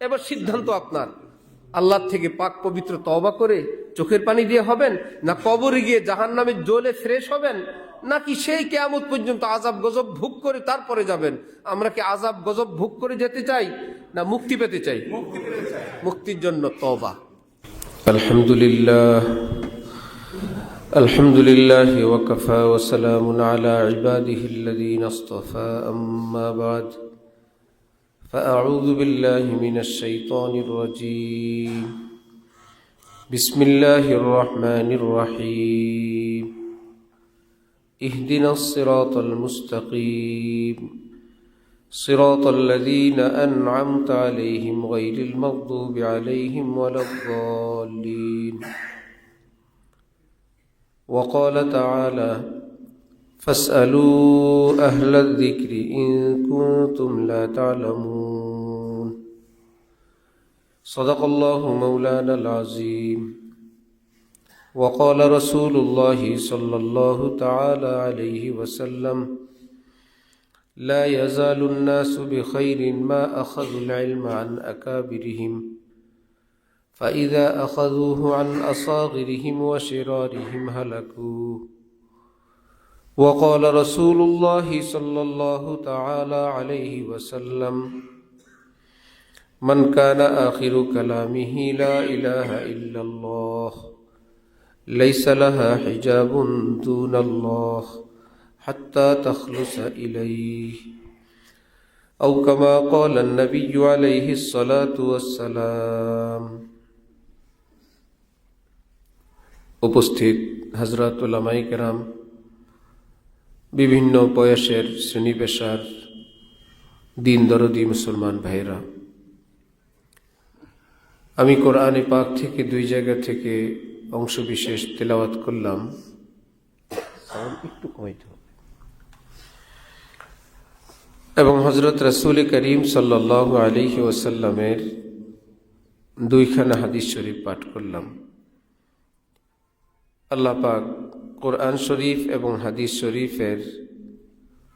এবার সিদ্ধান্ত আপনার। আল্লাহ থেকে পাক পবিত্র তওবা করে চোখের পানি দিয়ে হবেন, না কবরে গিয়ে জাহান্নামের জ্বলে ফ্রেশ হবেন, নাকি সেই কিয়ামত পর্যন্ত আযাব গজব ভোগ করে তারপরে যাবেন? আমরা কি আযাব গজব ভোগ করে যেতে চাই, না মুক্তি পেতে চাই? মুক্তির জন্য তওবা। আলহামদুলিল্লাহ, আলহামদুলিল্লাহ ওয়াকাফা ওয়া সালামুন আলা ইবাদিহিল্লাযীনা ইসতাফা, আম্মা বা'দ। فأعوذ بالله من الشيطان الرجيم. بسم الله الرحمن الرحيم. اهدنا الصراط المستقيم صراط الذين أنعمت عليهم غير المغضوب عليهم ولا الضالين. وقال تعالى: فاسألوا أهل الذكر إن كنتم لا تعلمون. صدق الله مولانا العظيم. وقال رسول الله صلى الله تعالى عليه وسلم: لا يزال الناس بخير ما أخذوا العلم عن أكابرهم، فإذا أخذوه عن أصاغرهم وشرارهم هلكوا. وقال رسول الله صلى الله تعالى عليه وسلم: من كان آخر كلامه لا إله إلا الله ليس لها حجاب دون الله حتى تخلص إليه، أو كما قال النبي عليه الصلاة والسلام. উপস্থিত হযরত উলামায়ে কেরাম, বিভিন্ন বয়সের শ্রেণী পেশার দিন দরদি মুসলমান ভাইরা, আমি কোরআনে পাক থেকে দুই জায়গা থেকে অংশ বিশেষ তেলাওয়াত করলাম। এবং হযরত রাসূল করিম সাল্লাল্লাহু আলাইহি ওয়াসাল্লামের দুইখানা হাদিস শরীফ পাঠ করলাম। আল্লাহ পাক কোরআন শরীফ এবং হাদিস শরীফের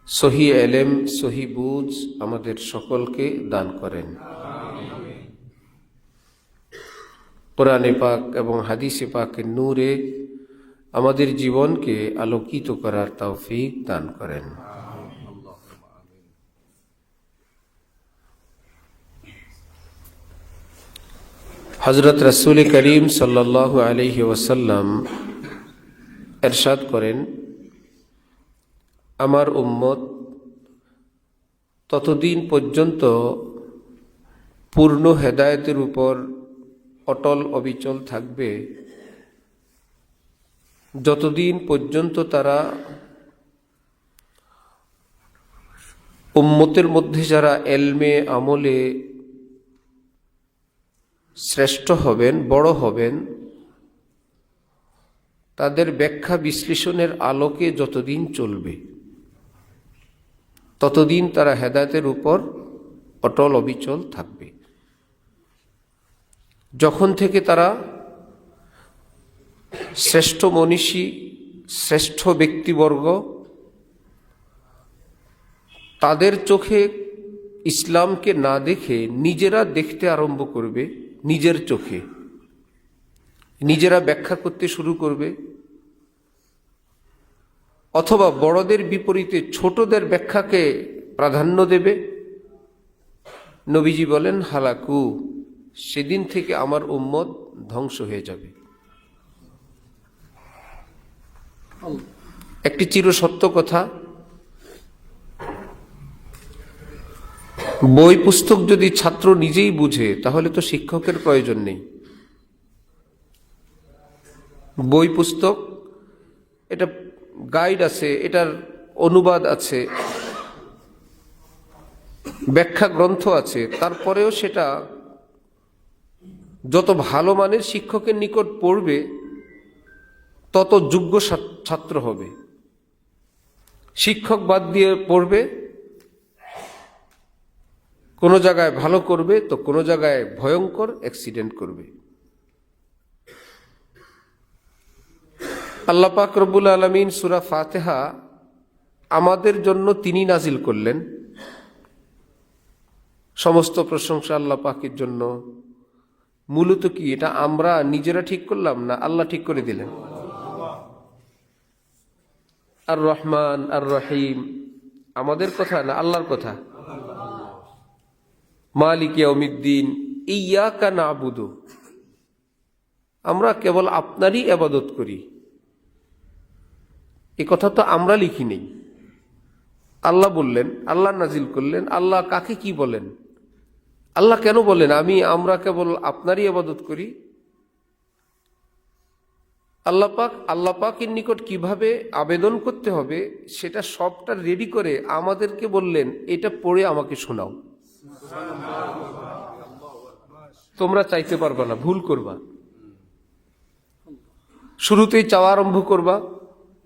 সহি এলেম, সহি বুঝ আমাদের সকলকে দান করেন। কোরআনে পাক এবং হাদিসে পাকের নূরে আমাদের জীবনকে আলোকিত করার তৌফিক দান করেন। হযরত রাসূল করিম সাল্লাল্লাহু আলাইহি ওয়াসাল্লাম ইরশাদ করেন, আমার উম্মত ততদিন পর্যন্ত পূর্ণ হেদায়েতের উপর অটল অবিচল থাকবে যতদিন পর্যন্ত তারা উম্মতের মধ্যে যারা এলমে আমলে শ্রেষ্ঠ হবেন, বড় হবেন, তাদের ব্যাখ্যা বিশ্লেষণের আলোকে যতদিন চলবে ততদিন তারা হেদায়েতের উপর অটল অবিচল থাকবে। যখন থেকে তারা শ্রেষ্ঠ মনীষী, শ্রেষ্ঠ ব্যক্তিবর্গ, তাদের চোখে ইসলামকে না দেখে নিজেরা দেখতে আরম্ভ করবে, নিজের চোখে নিজেরা ব্যাখ্যা করতে শুরু করবে, অথবা বড়দের বিপরীতে ছোটদের ব্যাখ্যাকে প্রাধান্য দেবে। নবীজি বলেন, হালাকু, সেদিন থেকে আমার উম্মত ধ্বংস হয়ে যাবে। একটি চিরসত্য কথা, বই পুস্তক যদি ছাত্র নিজেই বুঝে তাহলে তো শিক্ষকের প্রয়োজন নেই। বই পুস্তক, এটা গাইড আছে, এটার অনুবাদ আছে, ব্যাখ্যা গ্রন্থ আছে, তারপরেও সেটা যত ভালো মানের শিক্ষকের নিকট পড়বে তত যোগ্য ছাত্র হবে। শিক্ষক বাদ দিয়ে পড়বে, কোনো জায়গায় ভালো করবে তো কোনো জায়গায় ভয়ঙ্কর অ্যাক্সিডেন্ট করবে। আল্লাহ পাক রব্বুল আলামিন সূরা ফাতিহা আমাদের জন্য তিনি নাজিল করলেন। সমস্ত প্রশংসা আল্লাহ পাকের জন্য। মূলত কি এটা আমরা নিজেরা ঠিক করলাম না আল্লাহ ঠিক করে দিলেন? আর রহমান আর রহিম আমাদের কথা না আল্লাহর কথা? মালিক ইয়াউমিদ্দিন ইয়্যাকা না'বুদু, আমরা কেবল আপনারই ইবাদত করি। এই কথা তো আমরা লিখি নেই, আল্লাহ বললেন, আল্লাহ নাজিল করলেন। আল্লাহ কাকে কি বলেন? আল্লাহ কেন বলেন আমরা কেবল আপনারই ইবাদত করি? আল্লাহ পাকের নিকট কিভাবে আবেদন করতে হবে সেটা সবটা রেডি করে আমাদেরকে বললেন, এটা পড়ে আমাকে শোনাও। তোমরা চাইতে পারবা না, ভুল করবা। শুরুতেই চাওয়া আরম্ভ করবা,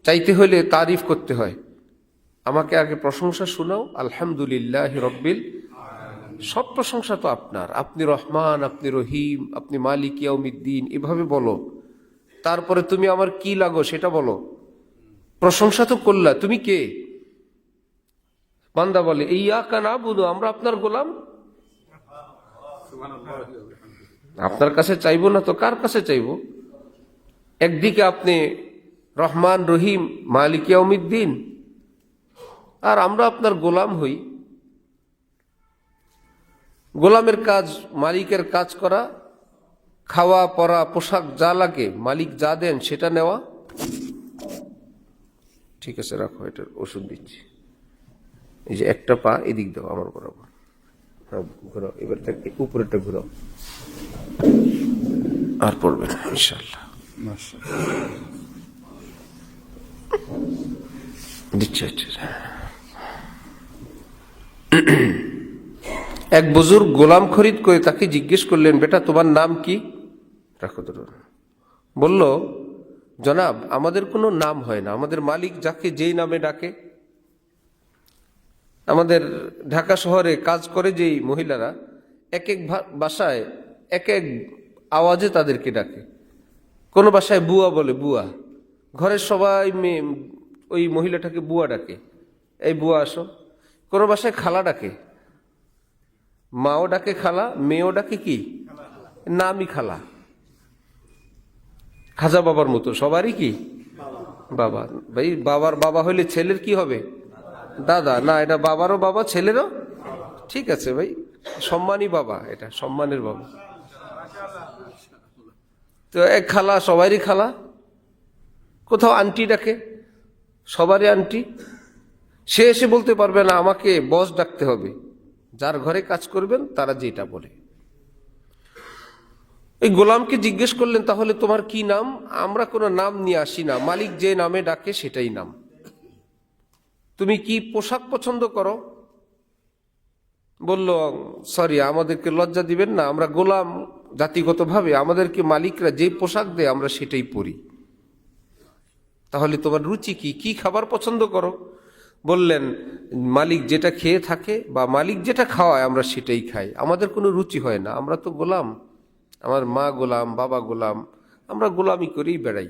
চাইতে হলে তারিফ করতে হয়। আমাকে আগে প্রশংসা শোনাও। আলহামদুলিল্লাহ রব্বিল, সব প্রশংসা তো আপনার। আপনি রহমান, আপনি রহিম, আপনি মালিক ইয়াউমিদ্দিন, এভাবে বলো। তারপরে তুমি আমার কি লাগো সেটা বলো। প্রশংসা তো করলা, তুমি কে? বান্দা বলে ইয়্যাকা না'বুদু, আমরা আপনার গোলাম। আপনার কাছে চাইবো না তো কার কাছে চাইবো? একদিকে আপনি রহমান রহিম মালিক ইয়াউমিদ্দিন, আর আমরা আপনার গোলাম হই। গোলামের কাজ মালিকের কাজ করা, খাওয়া পরা পোশাক যা লাগে মালিক যা দেন সেটা নেওয়া। ঠিক আছে রাখো, এটার ওষুধ দিচ্ছি। এই যে একটা পা এদিক দাও আমার বরাবর, হ্যাঁ ঘোরাও, এবার উপরেরটা ঘোরাও, আর পড়বে না ইনশাআল্লাহ। দিচ্ছি। এক বুজুর্গ গোলাম খরিদ করে তাকে জিজ্ঞেস করলেন, বেটা তোমার নাম কি? রাখো তো। বলল, জনাব আমাদের কোনো নাম হয় না, আমাদের মালিক যাকে যেই নামে ডাকে। আমাদের ঢাকা শহরে কাজ করে যেই মহিলারা, এক এক বাসায় এক এক আওয়াজে তাদেরকে ডাকে। কোনো বাসায় বুয়া বলে, বুয়া। ঘরের সবাই ওই মহিলাটাকে বুয়া ডাকে, এই বুয়া আসো। কোনো বাসায় খালা ডাকে, মাও ডাকে খালা, মেয়েও ডাকে কি নামই খালা। খাজা বাবার মতো সবারই কি বাবা। ভাই বাবার বাবা হইলে ছেলের কি হবে? দাদা। না, এটা বাবারও বাবা ছেলেরও। ঠিক আছে ভাই, সম্মানী বাবা, এটা সম্মানের বাবা। তো এক খালা সবারই খালা। কোথাও আন্টি ডাকে, সবারই আন্টি। সে এসে বলতে পারবে না আমাকে বস ডাকতে হবে। যার ঘরে কাজ করবেন তারা যেটা বলে। এই গোলামকে জিজ্ঞেস করলেন, তাহলে তোমার কি নাম? আমরা কোনো নাম নিয়ে আসি না, মালিক যে নামে ডাকে সেটাই নাম। তুমি কি পোশাক পছন্দ করো? বলল, সরি আমাদেরকে লজ্জা দিবেন না, আমরা গোলাম জাতিগতভাবে, আমাদেরকে মালিকরা যে পোশাক দেয় আমরা সেটাই পরি। তাহলে তোমার রুচি কি? কি খাবার পছন্দ করো? বললেন, মালিক যেটা খেয়ে থাকে বা মালিক যেটা খাওয়ায় আমরা সেটাই খাই, আমাদের কোনো রুচি হয় না, আমরা তো গোলাম। আমার মা গোলাম, বাবা গোলাম, আমরা গোলামি করেই বেড়াই।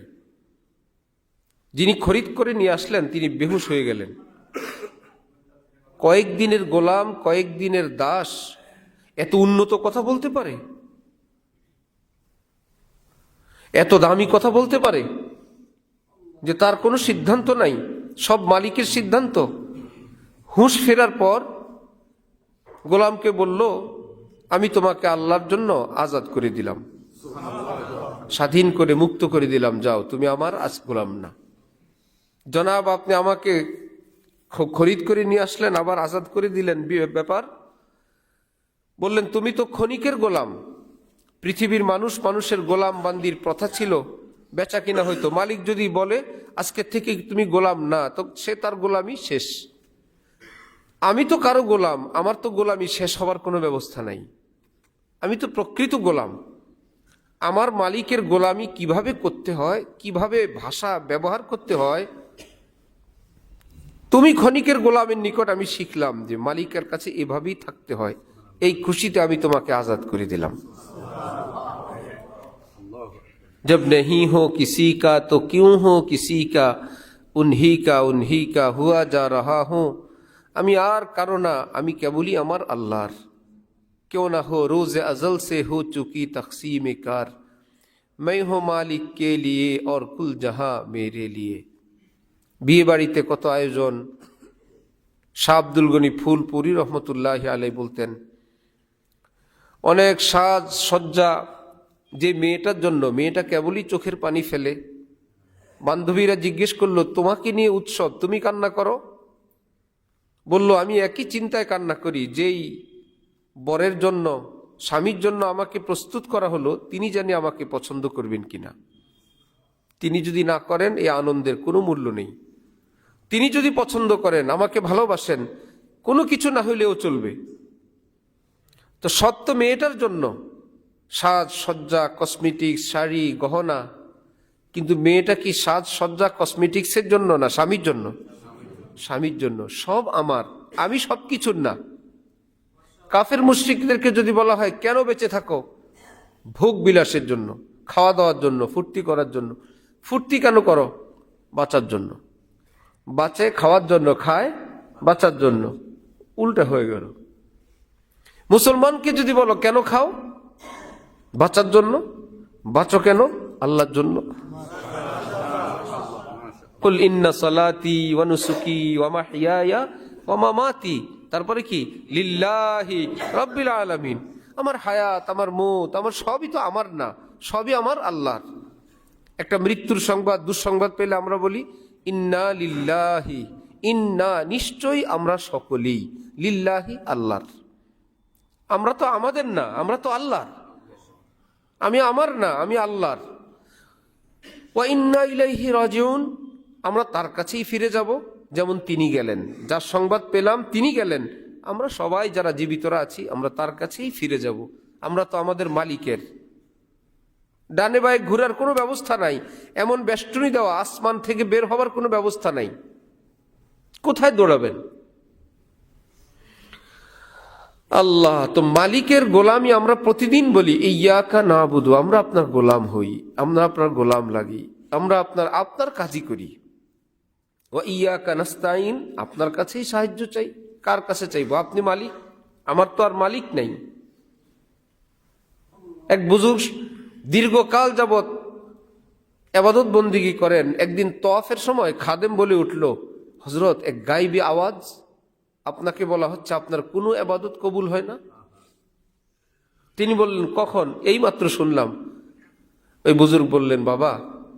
যিনি খরিদ করে নিয়ে আসলেন তিনি বেহুশ হয়ে গেলেন। কয়েকদিনের গোলাম, কয়েকদিনের দাস এত উন্নত কথা বলতে পারে, এত দামি কথা বলতে পারে যে তার কোনো সিদ্ধান্ত নাই, সব মালিকের সিদ্ধান্ত। হুঁশ ফেরার পর গোলামকে বলল, আমি তোমাকে আল্লাহর জন্য আজাদ করে দিলাম, স্বাধীন করে মুক্ত করে দিলাম, যাও তুমি আমার আজ গোলাম না। জনাব আপনি আমাকে খরিদ করে নিয়ে আসলেন, আবার আজাদ করে দিলেন, ব্যাপার? বললেন, তুমি তো ক্ষণিকের গোলাম। পৃথিবীর মানুষের গোলাম বান্দির প্রথা ছিল, বেচা কিনা হয়তো। মালিক যদি বলে আজকে থেকে তুমি গোলাম না, তো সে তার গোলামি শেষ। আমি তো কারো গোলাম, আমার তো গোলামি শেষ হবার কোনো ব্যবস্থা নাই। আমি তো প্রকৃত গোলাম। আমার মালিকের গোলামি কিভাবে করতে হয়, কিভাবে ভাষা ব্যবহার করতে হয়, তুমি ক্ষণিকের গোলামের নিকট আমি শিখলাম যে মালিকের কাছে এভাবেই থাকতে হয়। এই খুশিতে আমি তোমাকে আজাদ করে দিলাম। जब नहीं हो किसी का तो क्यों हो किसी का, उन्हीं का हुआ जा रहा हूं। আমি আর কারো না, আমি কেবলই আমার আল্লাহর। क्यों ना हो रोज अजल से हो चुकी तकसीम कार, मैं हो मालिक के लिए और कुल जहां मेरे लिए। বিয়ে বাড়িতে কত আয়োজন। শাহ আব্দুল গনি ফুলপুরি রহমতুল্লাহ আলাই বলতেন, অনেক সাজ সজ্জা যে মেয়েটার জন্য, মেয়েটা কেবলই চোখের পানি ফেলে। বান্ধবীরা জিজ্ঞেস করলো, তোমাকে নিয়ে উৎসব, তুমি কান্না করো? বলল, আমি একই চিন্তায় কান্না করি, যেই বরের জন্য, স্বামীর জন্য আমাকে প্রস্তুত করা হলো, তিনি জানি আমাকে পছন্দ করবেন কিনা। তিনি যদি না করেন, এই আনন্দের কোনো মূল্য নেই। তিনি যদি পছন্দ করেন, আমাকে ভালোবাসেন, কোনো কিছু না হইলেও চলবে। তো সত্য মেয়েটার জন্য সাজ সজ্জা, কসমেটিক্স, শাড়ি, গহনা। কিন্তু মেয়েটা কি সাজ সজ্জা কসমেটিক্সের জন্য না স্বামীর জন্য? স্বামীর জন্য। সব আমার, আমি সব কিছুর না। কাফের মুশরিকদেরকে যদি বলা হয় কেন বেঁচে থাকো, ভোগ বিলাসের জন্য, খাওয়া দাওয়ার জন্য, ফুর্তি করার জন্য। ফুর্তি কেন করো? বাঁচার জন্য। বাঁচে খাওয়ার জন্য, খায় বাঁচার জন্য। উল্টা হয়ে গেল। মুসলমানকে যদি বলো কেন খাও, বাঁচার জন্য। বাঁচো কেন? আল্লাহর জন্য। কুল ইন্না সালাতি ওয়া নুসুকি ওয়া মাহইয়ায়া ওয়া মামাতি, তারপরে কি? লিল্লাহি রাব্বিল আলামিন। আমার হায়াত, আমার মৌত, আমার সবই তো আমার না, সবই আমার আল্লাহর। একটা মৃত্যুর সংবাদ, দুঃসংবাদ পেলে আমরা বলি ইন্না লিল্লাহি, ইন্না নিশ্চয়ই আমরা সকলেই, লিল্লাহি আল্লাহর। আমরা তো আমাদের না, আমরা তো আল্লাহর। আমি আমার না, আমি আল্লাহর। ওয়া ইন্না ইলাইহি রাজিউন, আমরা তার কাছেই ফিরে যাব, যেমন তিনি গেলেন। যার সংবাদ পেলাম তিনি গেলেন, আমরা সবাই যারা জীবিতরা আছি আমরা তার কাছেই ফিরে যাব। আমরা তো আমাদের মালিকের। ডানে বায়ে ঘুরার কোনো ব্যবস্থা নাই, এমন বেষ্টনী দেওয়া, আসমান থেকে বের হবার কোনো ব্যবস্থা নাই। কোথায় দৌড়াবেন? আল্লাহ তো মালিকের গোলামি আমরা প্রতিদিন বলি, ইয়াকা নাবুদু, আমরা আপনার গোলাম হই, আমরা আপনার গোলাম লাগি, আমরা আপনার কাজই করি। ওয়া ইয়াকা নাস্তাইন, আপনার কাছেই সাহায্য চাই। কার কাছে চাইবো? আপনি মালিক, আমার তো আর মালিক নাই। এক বুজুর্গ দীর্ঘকাল যাবৎ ইবাদত বন্দিগি করেন। একদিন তওয়াফের সময় খাদেম বলে উঠল, হযরত এক গায়বী আওয়াজ, আপনাকে বলা হচ্ছে আপনার কোনো ইবাদত কবুল হয় না। তিনি বললেন, কখন? এই মাত্র শুনলাম। ওই বুজুর্গ বললেন, বাবা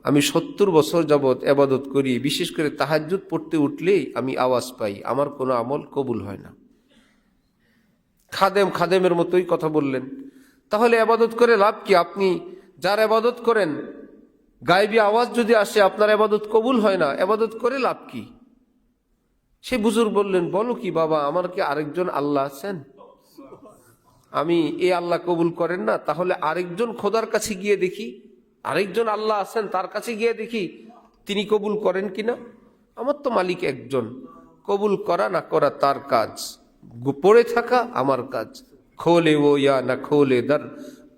আমি 70 বছর যাবৎ ইবাদত করি, বিশেষ করে তাহাজ্জুদ পড়তে উঠলেই আমি আওয়াজ পাই, আমার কোনো আমল কবুল হয় না। খাদেমের মতোই কথা বললেন। তাহলে ইবাদত করে লাভ কি? আপনি যার ইবাদত করেন, গায়বী আওয়াজ যদি আসে আপনার ইবাদত কবুল হয় না, ইবাদত করে লাভ কি? সে বুজুর্গ বললেন, বলো কি বাবা, আমার কি আরেকজন আল্লাহ আছেন? আমি এই আল্লাহ কবুল করেন না, তাহলে আরেকজন খোদার কাছে গিয়ে দেখি, আরেকজন আল্লাহ আছেন তার কাছে গিয়ে দেখি তিনি কবুল করেন কিনা। আমার তো মালিক একজন, কবুল করা না করা তার কাজ, পড়ে থাকা আমার কাজ। खोले वो या न खोले दर,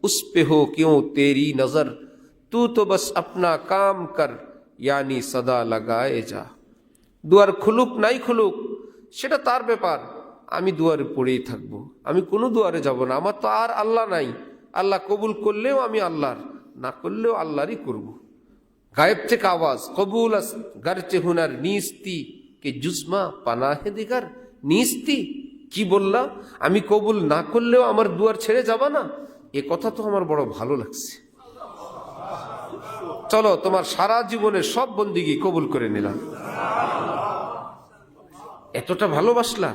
उस पे हो क्यों तेरी नजर, तू तो बस अपना काम कर, यानी सदा लगाए जा। দুয়ার খুলুক নাই খুলুক সেটা তার ব্যাপার, আমি দুয়ারে পড়েই থাকবো, আমি কোনো দুয়ারে যাব না। আমার তো আর আল্লাহ নাই, আল্লাহ কবুল করলেও আমি আল্লাহর, না করলেও আল্লাহরই করব। গায়েব থেকে আওয়াজ, কবুল গারচে হুনার নিস্তি কে জুসমা পানাহে দিগার, নিস্তি কি বললা? আমি কবুল না করলেও আমার দুয়ার ছেড়ে যাবা না? এ কথা তো আমার বড় ভালো লাগছে। চলো তোমার সারা জীবনের সব বন্দিগি কবুল করে নিলাম। এতটা ভালোবাসলা।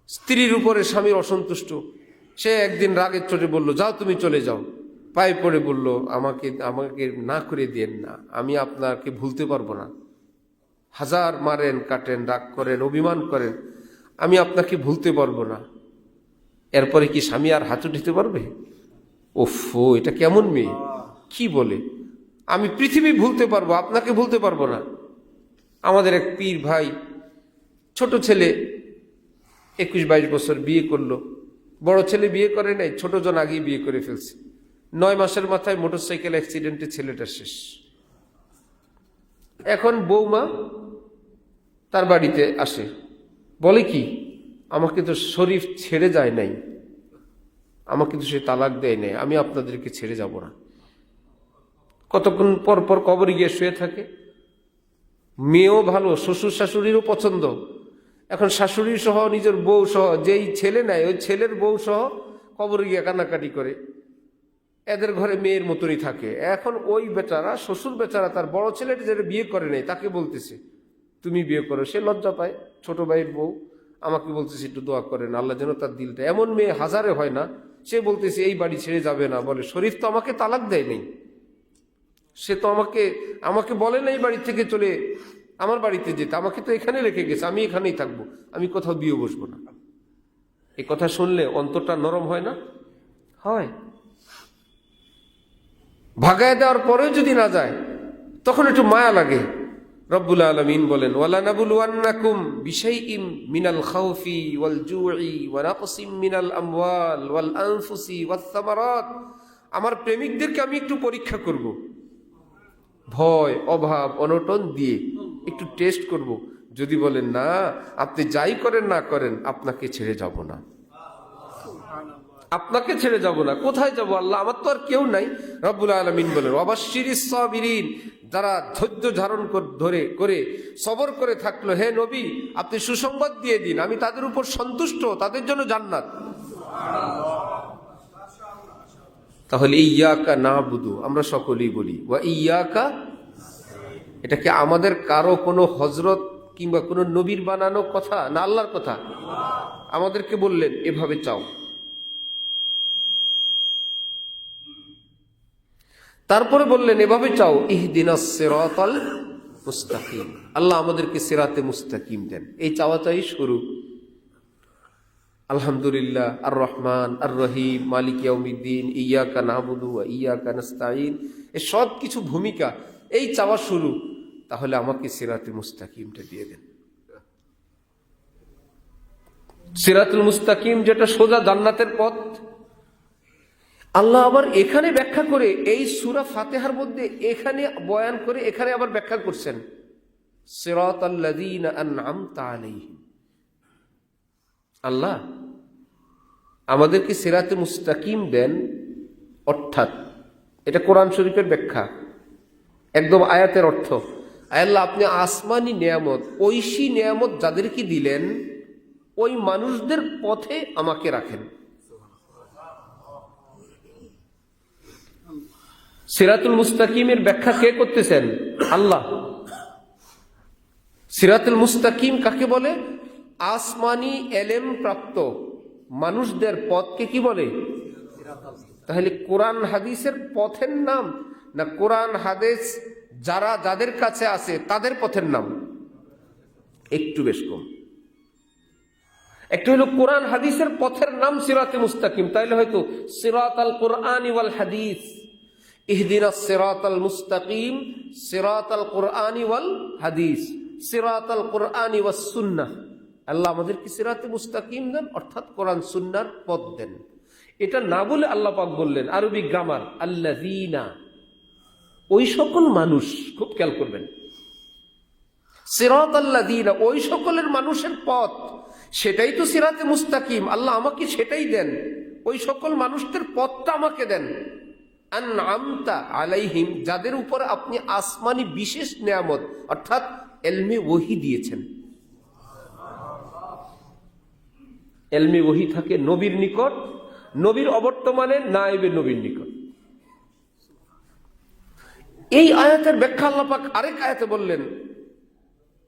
স্ত্রীর উপরে স্বামীর অসন্তুষ্ট, সে একদিন রাগের চোটে বলল, যাও তুমি চলে যাও। পায়ে পড়ে বলল, আমাকে না করে দিয়েন না, আমি আপনাকে ভুলতে পারবো না। হাজার মারেন কাটেন, রাগ করেন, অভিমান করেন, আমি আপনাকে ভুলতে পারবো না। এরপরে কি স্বামী আর হাত উঠাতে পারবে? ওফো, এটা কেমন মেয়ে, কি বলে? আমি পৃথিবী ভুলতে পারবো, আপনাকে ভুলতে পারবো না। আমাদের এক পীর ভাই, ছোট ছেলে 21-22 বছর, বিয়ে করলো। বড় ছেলে বিয়ে করে নাই, ছোট জন আগেই বিয়ে করে ফেলছে। 9 মাসের মাথায় মোটরসাইকেল অ্যাক্সিডেন্টে ছেলেটা শেষ। এখন বৌমা তার বাড়িতে আসে, বলে কি, আমাকে তো শরীফ ছেড়ে যায় নাই, আমাকে তো সে তালাক দেয় নাই, আমি আপনাদেরকে ছেড়ে যাব না। কতক্ষণ পর পর কবরে গিয়ে শুয়ে থাকে। মেয়েও ভালো, শ্বশুর শাশুড়িরও পছন্দ। এখন শাশুড়ি সহ নিজের বউ সহ, যেই ছেলে নেয় ওই ছেলের বউ সহ কবরে গিয়ে কান্নাকাটি করে। এদের ঘরে মেয়ের মতনই থাকে। এখন ওই বেচারা, শ্বশুর বেচারা তার বড় ছেলেটা যেটা বিয়ে করে নেই তাকে বলতেছে তুমি বিয়ে করো। সে লজ্জা পায়, ছোট ভাইয়ের বউ আমাকে বলতেছে একটু দোয়া করেন আল্লাহ যেন তার দিলটা। এমন মেয়ে হাজারে হয় না। সে বলতেছে এই বাড়ি ছেড়ে যাবে না। বলে শরীফ তো আমাকে তালাক দেয় নেই, সে তো আমাকে বলে না এই বাড়ি থেকে চলে আমার বাড়িতে যেতে, আমাকে তো এখানে রেখে গেছে, আমি এখানেই থাকবো, আমি কোথাও বিয়ে বসবো না। এই কথা শুনলে অন্তরটা নরম হয় না? হয়। ভাগায় দেওয়ার পরেও যদি না যায় তখন একটু মায়া লাগে। রব্বুল আলামিন বলেন ওয়ালা নাবুলুয়ান্নাকুম বিশাইইম মিনাল খাউফি ওয়াল জুই ওয়া নাকসিম মিনাল আমওয়াল ওয়াল আনফুসি ওয়াস সামারাত। আমার প্রেমিকদেরকে আমি একটু পরীক্ষা করব, ভয় অভাব অনটন দিয়ে একটু টেস্ট করব। যদি বলেন না আপনি যাই করেন না করেন আপনাকে ছেড়ে যাব না, আপনাকে ছেড়ে যাব না। কোথায় যাব আল্লাহ, আমার তো আর কেউ নাই। রব্বুল আলামিন বলেন ওয়াবাশশিরিস সাবিরিন, যারা ধৈর্য ধারণ করে সবর করে থাকলো, হে নবী আপনি সুসংবাদ দিয়ে দিন আমি তাদের উপর সন্তুষ্ট, তাদের জন্য জান্নাত। তাহলে ইয়াকা নাবুদু আমরা সকলেই বলি ওয়া ইয়াকা, এটা কি আমাদের কারো কোনো হযরত কিংবা কোনো নবীর বানানো কথা না আল্লাহর কথা? আমাদেরকে বললেন এভাবে চাও। তারপরে বললেন এভাবে চাও ইহদিনাস সিরাতাল মুস্তাকিম, আল্লাহ আমাদেরকে সিরাতে মুস্তাকিম দেন। এই চাওয়াটাই শুরু। আলহামদুলিল্লাহ, আর রহমান আর রহিম, মালিক ইয়াউমিদ্দিন, ইয়্যাকা না'বুদু ওয়া ইয়্যাকা নাস্তাঈন, এই সব কিছু ভূমিকা এই চাওয়া শুরু। তাহলে আমাকে সিরাতে মুস্তাকিমটা দিয়ে দেন। সিরাতুল মুস্তাকিম যেটা সোজা জান্নাতের পথ। আল্লাহ আবার এখানে ব্যাখ্যা করে, এই সূরা ফাতিহার মধ্যে এখানে বয়ান করে এখানে আবার ব্যাখ্যা করছেন সিরাতাল্লাযীনা আন'আমতা আলাইহিম। আল্লাহ আমাদেরকে সিরাতে মুস্তাকিম দেন, অর্থাৎ এটা কোরআন শরীফের ব্যাখ্যা, একদম আয়াতের অর্থ। আল্লাহ আপনি আসমানি নিয়ামত, ঐশী নিয়ামত যাদেরকে দিলেন ওই মানুষদের পথে আমাকে রাখেন। সিরাতুল মুস্তাকিমের ব্যাখ্যা কে করতেছেন? আল্লাহ। সিরাতুল মুস্তাকিম কাকে বলে? আসমানি এলেম প্রাপ্ত মানুষদের পথকে কি বলে? তাহলে কোরআন হাদিসের পথের নাম না কোরআন হাদিস যাদের কাছে আছে তাদের পথের নাম? একটু বেশ কম। একটা হলো কোরআন হাদিসের পথের নাম সিরাতে মুস্তাকিম, তাইলে হয়তো সিরাতাল কুরআনি ওয়াল হাদিস, ইহদিনাস সিরাতাল মুস্তাকিম সিরাতাল কুরআনি ওয়াল হাদিস, সিরাতাল কুরআনি ওয়াস সুন্নাহ। আল্লাহ আমাদেরকে সিরাতে মুস্তাকিম দেন, অর্থাৎ কোরআন সুন্নাহর পথ দেন। এটা না বলে আল্লাহ পাক বললেন আরবি গ্রামার আল্লাযীনা, ওই সকল মানুষ, খুব খেয়াল করবেন, সিরাতাল্লাযীনা ওই সকলের মানুষের পথ, সেটাই তো সিরাতে মুস্তাকিম। আল্লাহ আমাকে সেটাই দেন, ওই সকল মানুষদের পথটা আমাকে দেন। আন'আমতা আলাইহিম, যাদের উপর আপনি আসমানি বিশেষ নিয়ামত অর্থাৎ ইলমে ওহী দিয়েছেন। ইলমে ওহী থাকে নবীর নিকট, নবীর অবর্তমানে নায়েবে নবীর নিকট। এই আয়াতের ব্যাখ্যা আল্লাহ পাক আরেক আয়াতে বললেন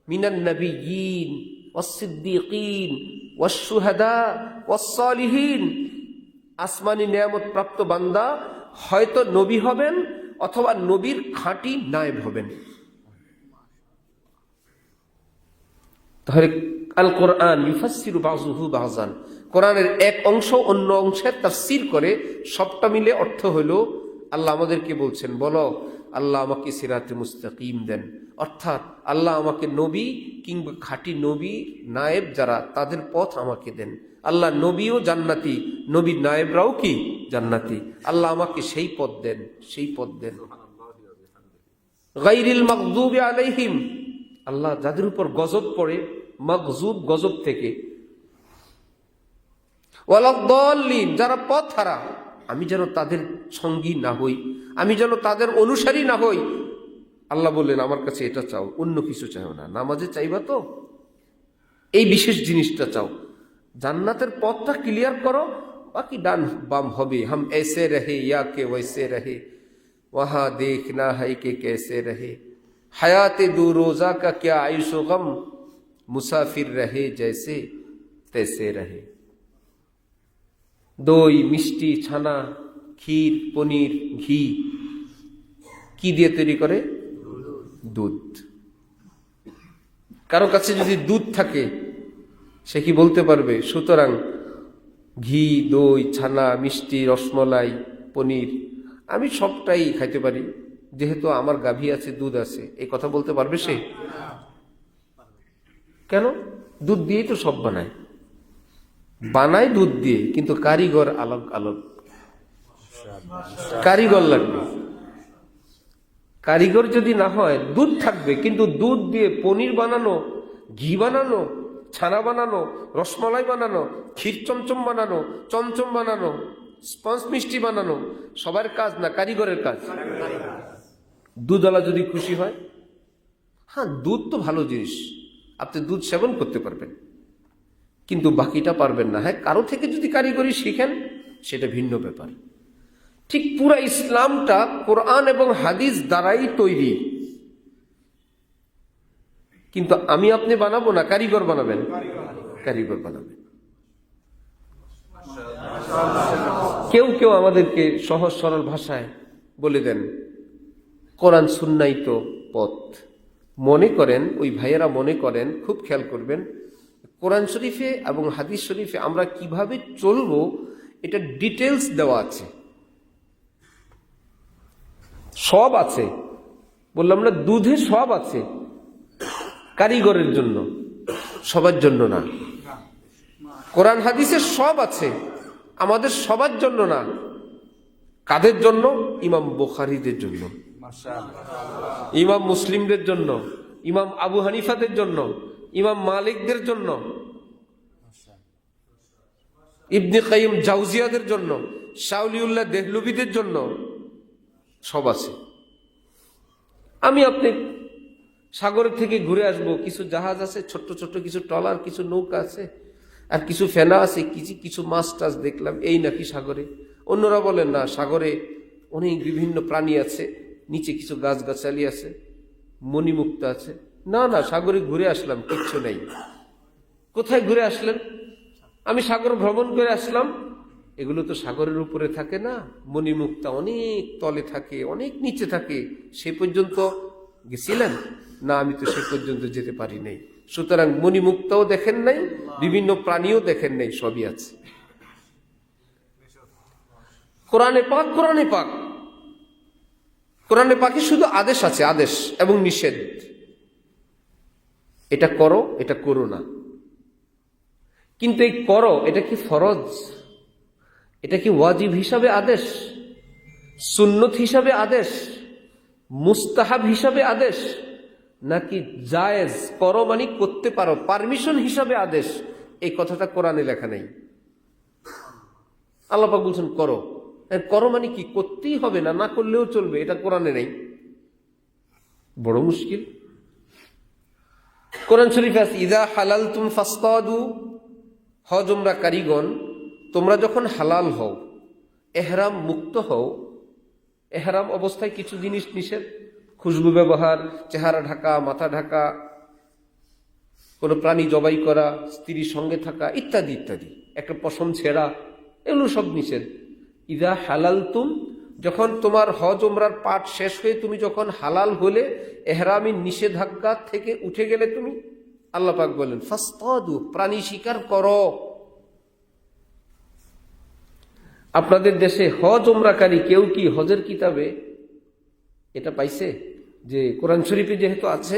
মিনান নাবিয়্যিন ওয়াস সিদ্দীকিন ওয়াস শুহাদা ওয়াস সালিহিন। আসমানি নিয়ামত প্রাপ্ত বান্দা হয়তো নবী হবেন অথবা নবীর খাঁটি নায়েব হবেন। তাহলে আল কোরআন ইউফাসসিরু বাযুহু বাযান, কোরআনের এক অংশ অন্য অংশের তাফসীর করে, সবটা মিলে অর্থ হলো আল্লাহ আমাদেরকে বলছেন বলো আল্লাহ আমাকে সিরাতে মুস্তাকিম দেন, অর্থাৎ আল্লাহ আমাকে নবী কিংবা খাঁটি নবী নায়েব যারা তাদের পথ আমাকে দেন। আল্লাহ নবীও জান্নাতি, নবীর নায়েবরাও কি জান্নাতি। আল্লাহ আমাকে সেই পথ দেন, সেই পথ দেন। গায়রিল মাগদুবি আলাইহিম, আল্লাহ যাদের উপর গজব পড়ে, মাগজুব গজব থেকে, ওয়ালাদ-দাল্লিন, যারা পথ হারা, আমি যেন তাদের সঙ্গী না হই, আমি যেন তাদের অনুসারী না হই। আল্লাহ বললেন আমার কাছে এটা চাও, অন্য কিছু চাও না। নামাজে চাইবা তো এই বিশেষ জিনিসটা চাও, জান্নাতের পথটা ক্লিয়ার করো, বাকি ডান বাম হবে। হাম ऐसे रहे या के वैसे रहे, वहां देखना है कि कैसे रहे, हयात दो रोजा का क्या आयुष गम, मुसाफिर रहे जैसे तैसे रहे। দই, মিষ্টি, ছানা, ক্ষীর, পনির, ঘি কি দিয়ে তৈরি করে? দুধ। কারো কাছে যদি দুধ থাকে সে কি বলতে পারবে সুতরাং ঘি, দই, ছানা, মিষ্টি, রসমলাই, পনির আমি সবটাই খাইতে পারি যেহেতু আমার গাভী আছে, দুধ আছে, এই কথা বলতে পারবে সে? কেন? দুধ দিয়েই তো সব বানায়, বানায় দুধ দিয়ে, কিন্তু কারিগর আলাদা আলাদা কারিগর লাগবে। কারিগর যদি না হয় দুধ থাকবে, কিন্তু দুধ দিয়ে পনির বানানো, ঘি বানানো, ছানা বানানো, রসমালাই বানানো, ক্ষীর চমচম বানানো, চমচম বানানো, স্পঞ্জ মিষ্টি বানানো সবার কাজ না, কারিগরের কাজ। দুধওয়ালা যদি খুশি হয়, হ্যাঁ দুধ তো ভালো জিনিস, আপনি দুধ সেবন করতে পারবেন, কিন্তু বাকিটা পারবেন না। হ্যাঁ, কারো থেকে যদি কারিগরি শিখেন সেটা ভিন্ন ব্যাপার। ঠিক পুরা ইসলামটা কোরআন এবং হাদিস দ্বারাই তৈরি, কিন্তু আমি আপনি বানাবো না, কারিগর বানাবেন, কারিগর বানাবেন। কেউ কেউ আমাদেরকে সহজ সরল ভাষায় বলে দেন কোরআন সুন্নাই তো পথ। মনে করেন, ওই ভাইয়েরা মনে করেন, খুব খেয়াল করবেন, কোরআন শরীফে এবং হাদিস শরীফে আমরা কিভাবে চলবো এটা ডিটেলস দেওয়া আছে, সব আছে। বললাম না, দুধে সব আছে, কারিগরের জন্য, সবার জন্য না। কোরআন হাদিসে সব আছে, আমাদের সবার জন্য না। কাদের জন্য? ইমাম বুখারীদের জন্য, ইমাম মুসলিমদের জন্য, ইমাম আবু হানিফাদের জন্য, ইমাম মালিকদের জন্য, ইবনে কাইয়িম জাওজিয়াদের জন্য, শাওলিউল্লাহ দেহলভিদের জন্য, সব আছে। আমি আপনি সাগরের থেকে ঘুরে আসব, কিছু জাহাজ আছে, ছোট্ট ছোট্ট কিছু ট্রলার, কিছু নৌকা আছে, আর কিছু ফেনা আছে, কিছু মাছ টাছ দেখলাম, এই নাকি সাগরে? অন্যরা বলেন না, সাগরে অনেক বিভিন্ন প্রাণী আছে, নিচে কিছু গাছগাছালি আছে, মণিমুক্তা আছে। না না, সাগরে ঘুরে আসলাম, কিচ্ছু নেই। কোথায় ঘুরে আসলেন? আমি সাগর ভ্রমণ করে আসলাম। এগুলো তো সাগরের উপরে থাকে না, মণিমুক্তা অনেক তলে থাকে, অনেক নিচে থাকে। সে পর্যন্ত গেছিলেন? না, আমি তো সে পর্যন্ত যেতে পারি নাই। সুতরাং মণিমুক্তাও দেখেন নাই, বিভিন্ন প্রাণীও দেখেন নাই, সবই আছে। কোরআনে পাক, কোরআনে পাক, কোরআনে পাকে শুধু আদেশ আছে, আদেশ এবং নিষেধ। এটা করো, এটা করো না। কিন্তু এই করো, এটা কি ফরজ? এটা কি ওয়াজিব হিসাবে আদেশ, সুন্নত হিসাবে আদেশ, মুস্তাহাব হিসাবে আদেশ, নাকি জায়েজ, করো মানে করতে পারো, পারমিশন হিসাবে আদেশ? এই কথাটা কোরআনে লেখা নেই। আল্লাহ পাক বলছেন করো। করো মানে কি? করতেই হবে, না না করলেও চলবে, এটা কোরআনে নেই। বড় মুশকিল। কোরআন শরীফে আছে ইযা হালালতুম ফাসতাদু, হজ উমরা কারিগণ, তোমরা যখন হালাল হও, এহরাম মুক্ত হও, এহরাম অবস্থায় কিছু জিনিস নিষেধ, খুশবু ব্যবহার, চেহারা ঢাকা, মাথা ঢাকা, কোনো প্রাণী জবাই করা, স্ত্রীর সঙ্গে থাকা, ইত্যাদি ইত্যাদি, একটা পশম ছেঁড়া, এগুলো সব নিষেধ। ইদা হালালতুম, যখন তোমার হজ উমরার পাঠ শেষ হয়ে তুমি যখন হালাল হলে, এহরামি নিষেধাজ্ঞা থেকে উঠে গেলে তুমি, আল্লাহ পাক বলেন ফাসতাদু, প্রাণী শিকার করো। আপনাদের দেশে হজ উমরাকারী কেউ কি হজের কিতাবে এটা পাইছে যে কোরআন শরীফে যেহেতু আছে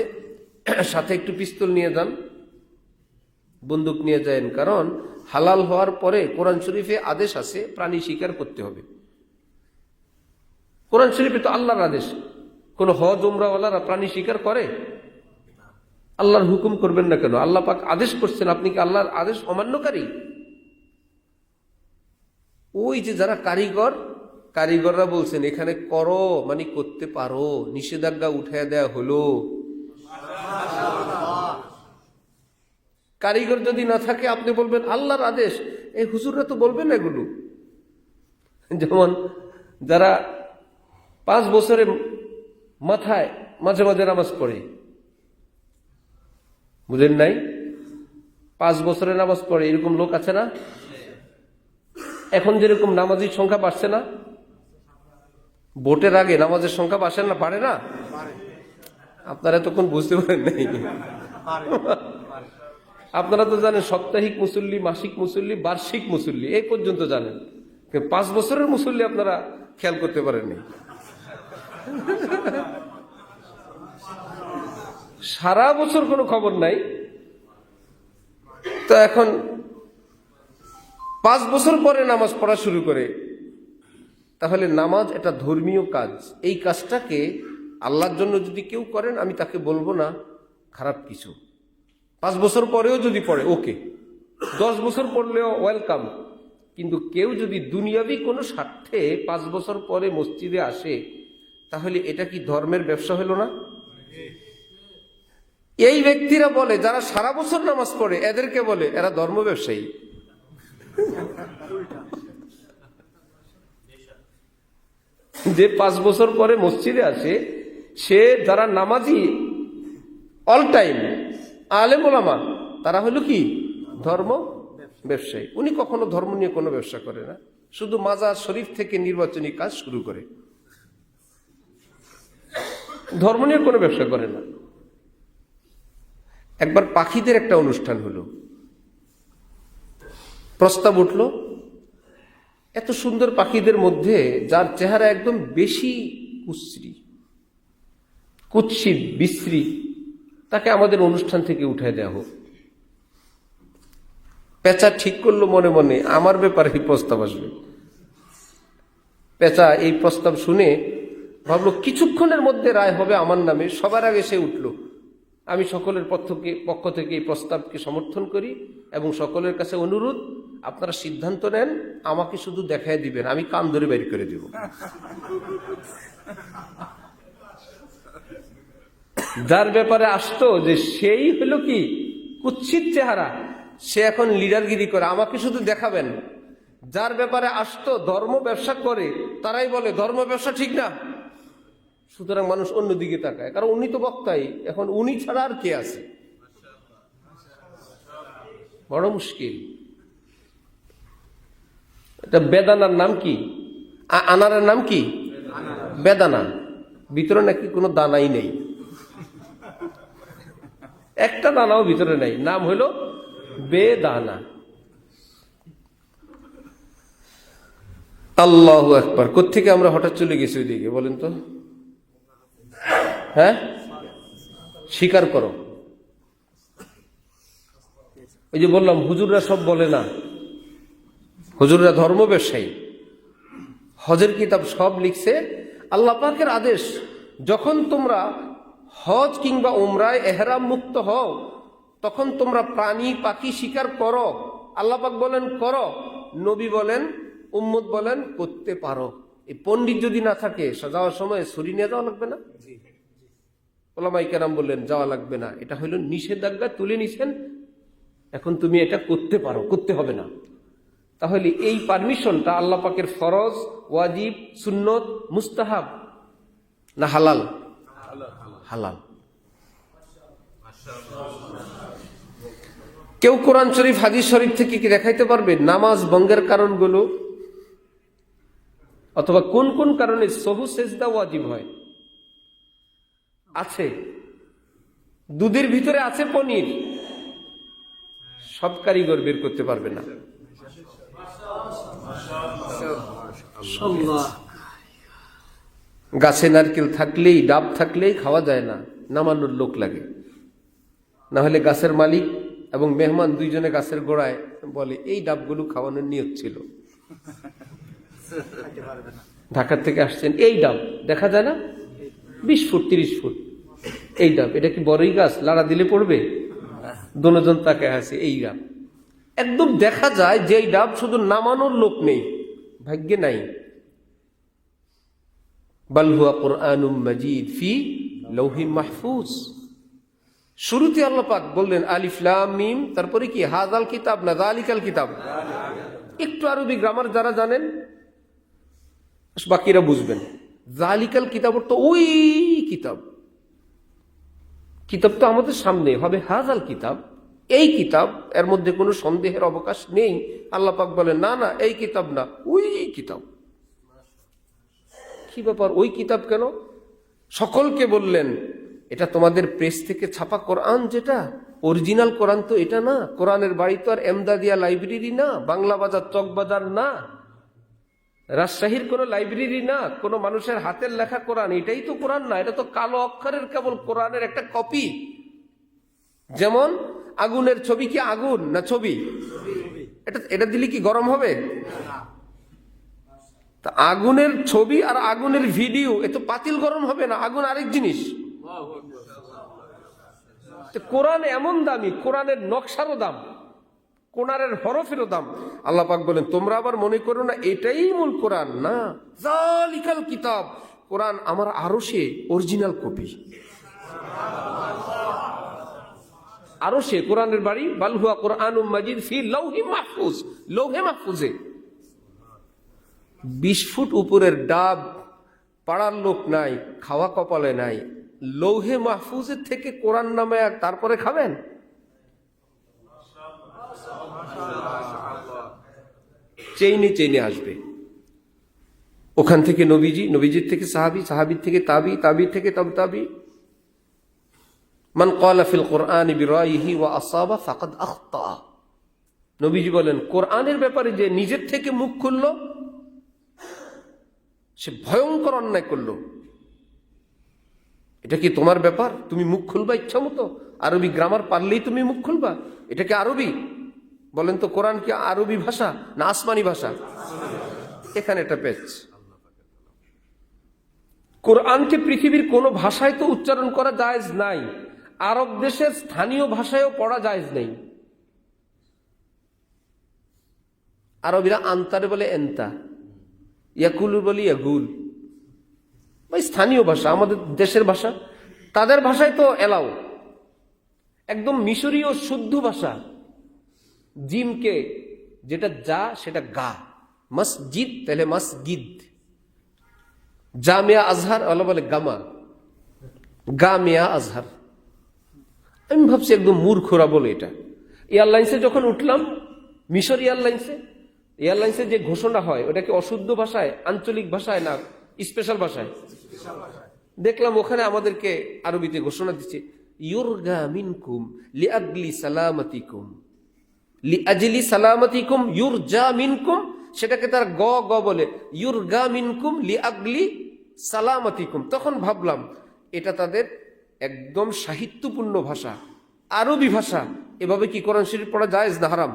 সাথে একটু পিস্তল নিয়ে যান, বন্দুক নিয়ে যান? কারণ হালাল হওয়ার পরে কোরআন শরীফে আদেশ আছে প্রাণী শিকার করতে হবে। কোরআন শরীফে তো আল্লাহর আদেশ, কোন হজ উমরাওয়ালারা প্রাণী শিকার করে? আল্লাহর হুকুম করবেন না কেন? আল্লাহ পাক আদেশ করছেন, আপনি কি আল্লাহর আদেশ অমান্যকারী? ওই যে যারা কারিগররা বলছেন এখানে করো মানে করতে পারো, নিষেধাজ্ঞা উঠায় দেয়া হলো। কারিগর যদি না থাকে আপনি বলবেন আল্লাহর আদেশ, এই হুজুররা তো বলবেন এগুলো। যেমন যারা 5 বছরের মাথায় মাঝে মাঝে নামাজ পড়ে, বুঝেন নাই? 5 বছরের নামাজ পড়ে এরকম লোক আছে না? এখন যেরকম নামাজির সংখ্যা বাড়ছে না, ভোটের আগে নামাজের সংখ্যা বাড়ে না? আপনারা তখন বুঝতে পারেন নাই। আপনারা তো জানেন সাপ্তাহিক মুসল্লি, মাসিক মুসল্লি, বার্ষিক মুসল্লি, এই পর্যন্ত জানেন। 5 বছরের মুসল্লি আপনারা খেয়াল করতে পারেননি। সারা বছর কোনো খবর নাই। তো এখন 5 বছর পরে নামাজ পড়া শুরু করে, তাহলে নামাজ এটা ধর্মীয় কাজ। এই কাজটাকে আল্লাহর জন্য যদি কেউ করেন আমি তাকে বলবো না খারাপ কিছু। 5 বছর পরেও যদি পড়ে ওকে, 10 বছর পড়লেও ওয়েলকাম। কিন্তু কেউ যদি দুনিয়াবি কোনো স্বার্থে 5 বছর পরে মসজিদে আসে, তাহলে এটা কি ধর্মের ব্যবসা হলো না? এই ব্যক্তিরা বলে যারা সারা বছর নামাজ পড়ে, এদেরকে বলে এরা ধর্ম ব্যবসায়ী। যে 5 বছর পরে মসজিদে আসে, সে যারা নামাজি অল টাইম আলেম ওলামা, তারা হলো কি ধর্ম ব্যবসায়ী। উনি কখনো ধর্ম নিয়ে কোনো ব্যবসা করে না, শুধু মাজার শরীফ থেকে নির্বাচনী কাজ শুরু করে, ধর্ম নিয়ে কোনো ব্যবসা করে না। একবার পাখিদের একটা অনুষ্ঠান হলো, প্রস্তাব উঠলো, এত সুন্দর পাখিদের মধ্যে যার চেহারা একদম বেশি কুৎসিত বিশ্রী, তাকে আমাদের অনুষ্ঠান থেকে উঠায় দেওয়া হোক। পেঁচা ঠিক করলো মনে মনে আমার ব্যাপারে এই প্রস্তাব আসবে। পেঁচা এই প্রস্তাব শুনে ভাবলো কিছুক্ষণের মধ্যে রায় হবে আমার নামে। সবার আগে সে উঠলো, আমি সকলের পক্ষ থেকে এই প্রস্তাবকে সমর্থন করি এবং সকলের কাছে অনুরোধ, আপনারা সিদ্ধান্ত নেন, আমাকে শুধু দেখায় দিবেন, আমি কান ধরে বের করে দেব। যার ব্যাপারে আসতো যে সেই হলো কি কুৎসিত চেহারা, সে এখন লিডারগিরি করে, আমাকে শুধু দেখাবেন। যার ব্যাপারে আসতো ধর্ম ব্যবসা করে, তারাই বলে ধর্ম ব্যবসা ঠিক না। সুতরাং মানুষ অন্যদিকে তাকায়, কারণ উনি তো বক্তাই, এখন উনি ছাড়া আর কে আছে? বড় মুশকিল। এটা বেদানার নাম কি? আনারের নাম কি? বেদানা। ভিতরে নাকি কোনো দানাই নেই, একটা দানাও ভিতরে নেই, নাম হলো বেদানা। আল্লাহু আকবার। কোত্থেকে আমরা হঠাৎ চলে গেছি ওইদিকে বলেন তো? হ্যাঁ, স্বীকার করো। ওই যে বললাম হুজুররা সব বলে না, হুজুররা ধর্ম ব্যবসায়ী। হজের কিতাব সব লিখছে, আল্লাহ পাকের আদেশ, যখন তোমরা হজ কিংবা উমরায় এহরাম মুক্ত হও, তখন তোমরা প্রাণী পাখি শিকার করো। আল্লাহ পাক বলেন করো, নবী বলেন, উম্মত বলেন করতে পারো। এই পণ্ডিত যদি না থাকে যাওয়ার সময় ছুরি নিয়ে যাওয়া লাগবে না? ওলামায়ে কেরাম বললেন যাওয়া লাগবে না, এটা হইল নিষেধাজ্ঞা তুলে নিছেন, এখন তুমি এটা করতে পারো, করতে হবে না। তাহলে এই পারমিশনটা আল্লাহ পাকের ফরজ, ওয়াজিব, সুন্নত, মুস্তাহাব না হালাল? হালাল। কেউ কোরআন শরীফ হাদিস শরীফ থেকে কি দেখাইতে পারবে নামাজ ভঙ্গের কারণগুলো, অথবা কোন কোন কারণে সহু সেজদা ওয়াজিব হয়? আছে। দুধের ভিতরে আছে পনির, সব কারিগর বের করতে পারবে না। গাছে নারকেল থাকলেই, ডাব থাকলেই খাওয়া যায় না, নামানোর লোক লাগে। না হলে গাছের মালিক এবং মেহমান দুইজনে গাছের গোড়ায় বলে এই ডাবগুলো খাওয়ানোর নিয়ত ছিল, ঢাকার থেকে আসছেন, এই ডাব দেখা যায় না 20 ফুট 30 ফুট, এই ডাব, এটা কি বড়ই গাছ, লাড়া দিলে পড়বে? দোনোজন তাকে আছে, এই ডাব একদম দেখা যায় যে এই ডাব, শুধু নামানোর লোক নেই, ভাগ্যে নাই। বাল হুয়া কুরআনুম মাজিদ ফি লাউহিম মাহফুজ। শুরুতে আল্লাহ পাক বললেন আলিফ লাম মিম, তারপরে কি হাযাল কিতাব না যালিকাল কিতাব। একটু আরবি গ্রামার যারা জানেন বাকিরা বুঝবেন। যালিকাল কিতাব তো ওই কিতাব, কিতাব তো আমাদের সামনে হবে হাযাল কিতাব, এই কিতাব, এর মধ্যে কোনো সন্দেহের অবকাশ নেই। আল্লাহ পাক বলেন না না এই কিতাব না, ওই কিতাব। কি ব্যাপার ওই কিতাব কেন? সকলকে বললেন এটা তোমাদের প্রেস থেকে ছাপা কোরআন, যেটা অরিজিনাল কোরআন তো এটা না। কোরআনের বাড়ি তো আর এমদাদিয়া লাইব্রেরি না, বাংলা বাজার চকবাজার না, রাজশাহীর কোনো লাইব্রেরি না, কোনো মানুষের হাতের লেখা কোরআন, এটাই তো কোরআন না। এটা তো কালো অক্ষরের কেবল কোরআনের একটা কপি। যেমন আগুনের ছবি কি আগুন না ছবি? এটা দিলে কি গরম হবে? তা আগুনের ছবি আর আগুনের ভিডিও, এ তো পাতিল গরম হবে না, আগুন আরেক জিনিস। কোরআন এমন দামি, কোরআনের নকশারও দাম, কোরআনের হরফেরও দাম। আল্লাহ পাক বলেন তোমরা আবার মনে করো না এটাই মূল কোরআন, না। যালিকাল কিতাব, কোরআন আমার আরশে অরিজিনাল কপি। আরশে কোরআনের বাড়ি, বাল হুয়া কুরআনুম মাজিদ ফি লাউহিম মাহফুজ, লৌহে মাহফুজে। 20 ফুট উপরের ডাব পাড়ার লোক নাই, খাওয়া কপালে নাই, লৌহে মাহফুজের থেকে কোরআন নামে তারপরে খাবেন? চেইনে চেইনে আসবে। ওখান থেকে নবীজি, নবীজির থেকে সাহাবী, সাহাবীর থেকে তাবি, তাবির থেকে তাবি। মান ক্বালা ফিল কুরআনি বিরাইহি ওয়া আসাবা ফাকাদ আখতা। নবীজি বলেন কোরআনের ব্যাপারে যে নিজের থেকে মুখ খুলল সে ভয়ঙ্কর অন্যায় করলো। এটা কি তোমার ব্যাপার? তুমি মুখ খুলবা ইচ্ছা মতো? আরবি গ্রামার পারলেই তুমি মুখ খুলবা? এটা কি আরবি? বলেন তো কোরআন কি আরবি ভাষা না আসমানি ভাষা? এখানে এটা পেচ। কোরআনকে পৃথিবীর কোন ভাষায় তো উচ্চারণ করা জায়েজ নাই, আরব দেশের স্থানীয় ভাষায়ও পড়া জায়েজ নেই। আরবিরা আন্তারে বলে এন্তা, ইয়াকুলু বলি ইয়াগুল, ভাই স্থানীয় ভাষা, আমাদের দেশের ভাষা। তাদের ভাষায় তো এলাও, একদম মিশরীয় শুদ্ধ ভাষা। জিমকে যেটা যা সেটা গা, মসজিদ তাহলে মসজিদ, জামিয়া আজহার আল্লাহ বলে গামা, গামিয়া আজহার। আমি ভাবছি একদম মূর্খরা বলে এটা। এয়ারলাইন্সে যখন উঠলাম, মিশর এয়ারলাইন্সে যে ঘোষণা হয় ওটা কি অশুদ্ধ ভাষায়, আঞ্চলিক ভাষায় না স্পেশাল ভাষায়? দেখলাম ওখানে আমাদেরকে আরবিতে ঘোষণা দিচ্ছে ইউরগা মিনকুম লিআজলি সালামাতিকুম, লিআজলি সালামাতিকুম ইউরজা মিনকুম, সেটাকে তার গ গ বলে ইউরগা মিনকুম লিআজলি সালামাতিকুম। তখন ভাবলাম এটা তাদের একদম সাহিত্যপূর্ণ ভাষা, আরবি ভাষা। এভাবে কি কোরআন শরীফ পড়া জায়েজ না হারাম?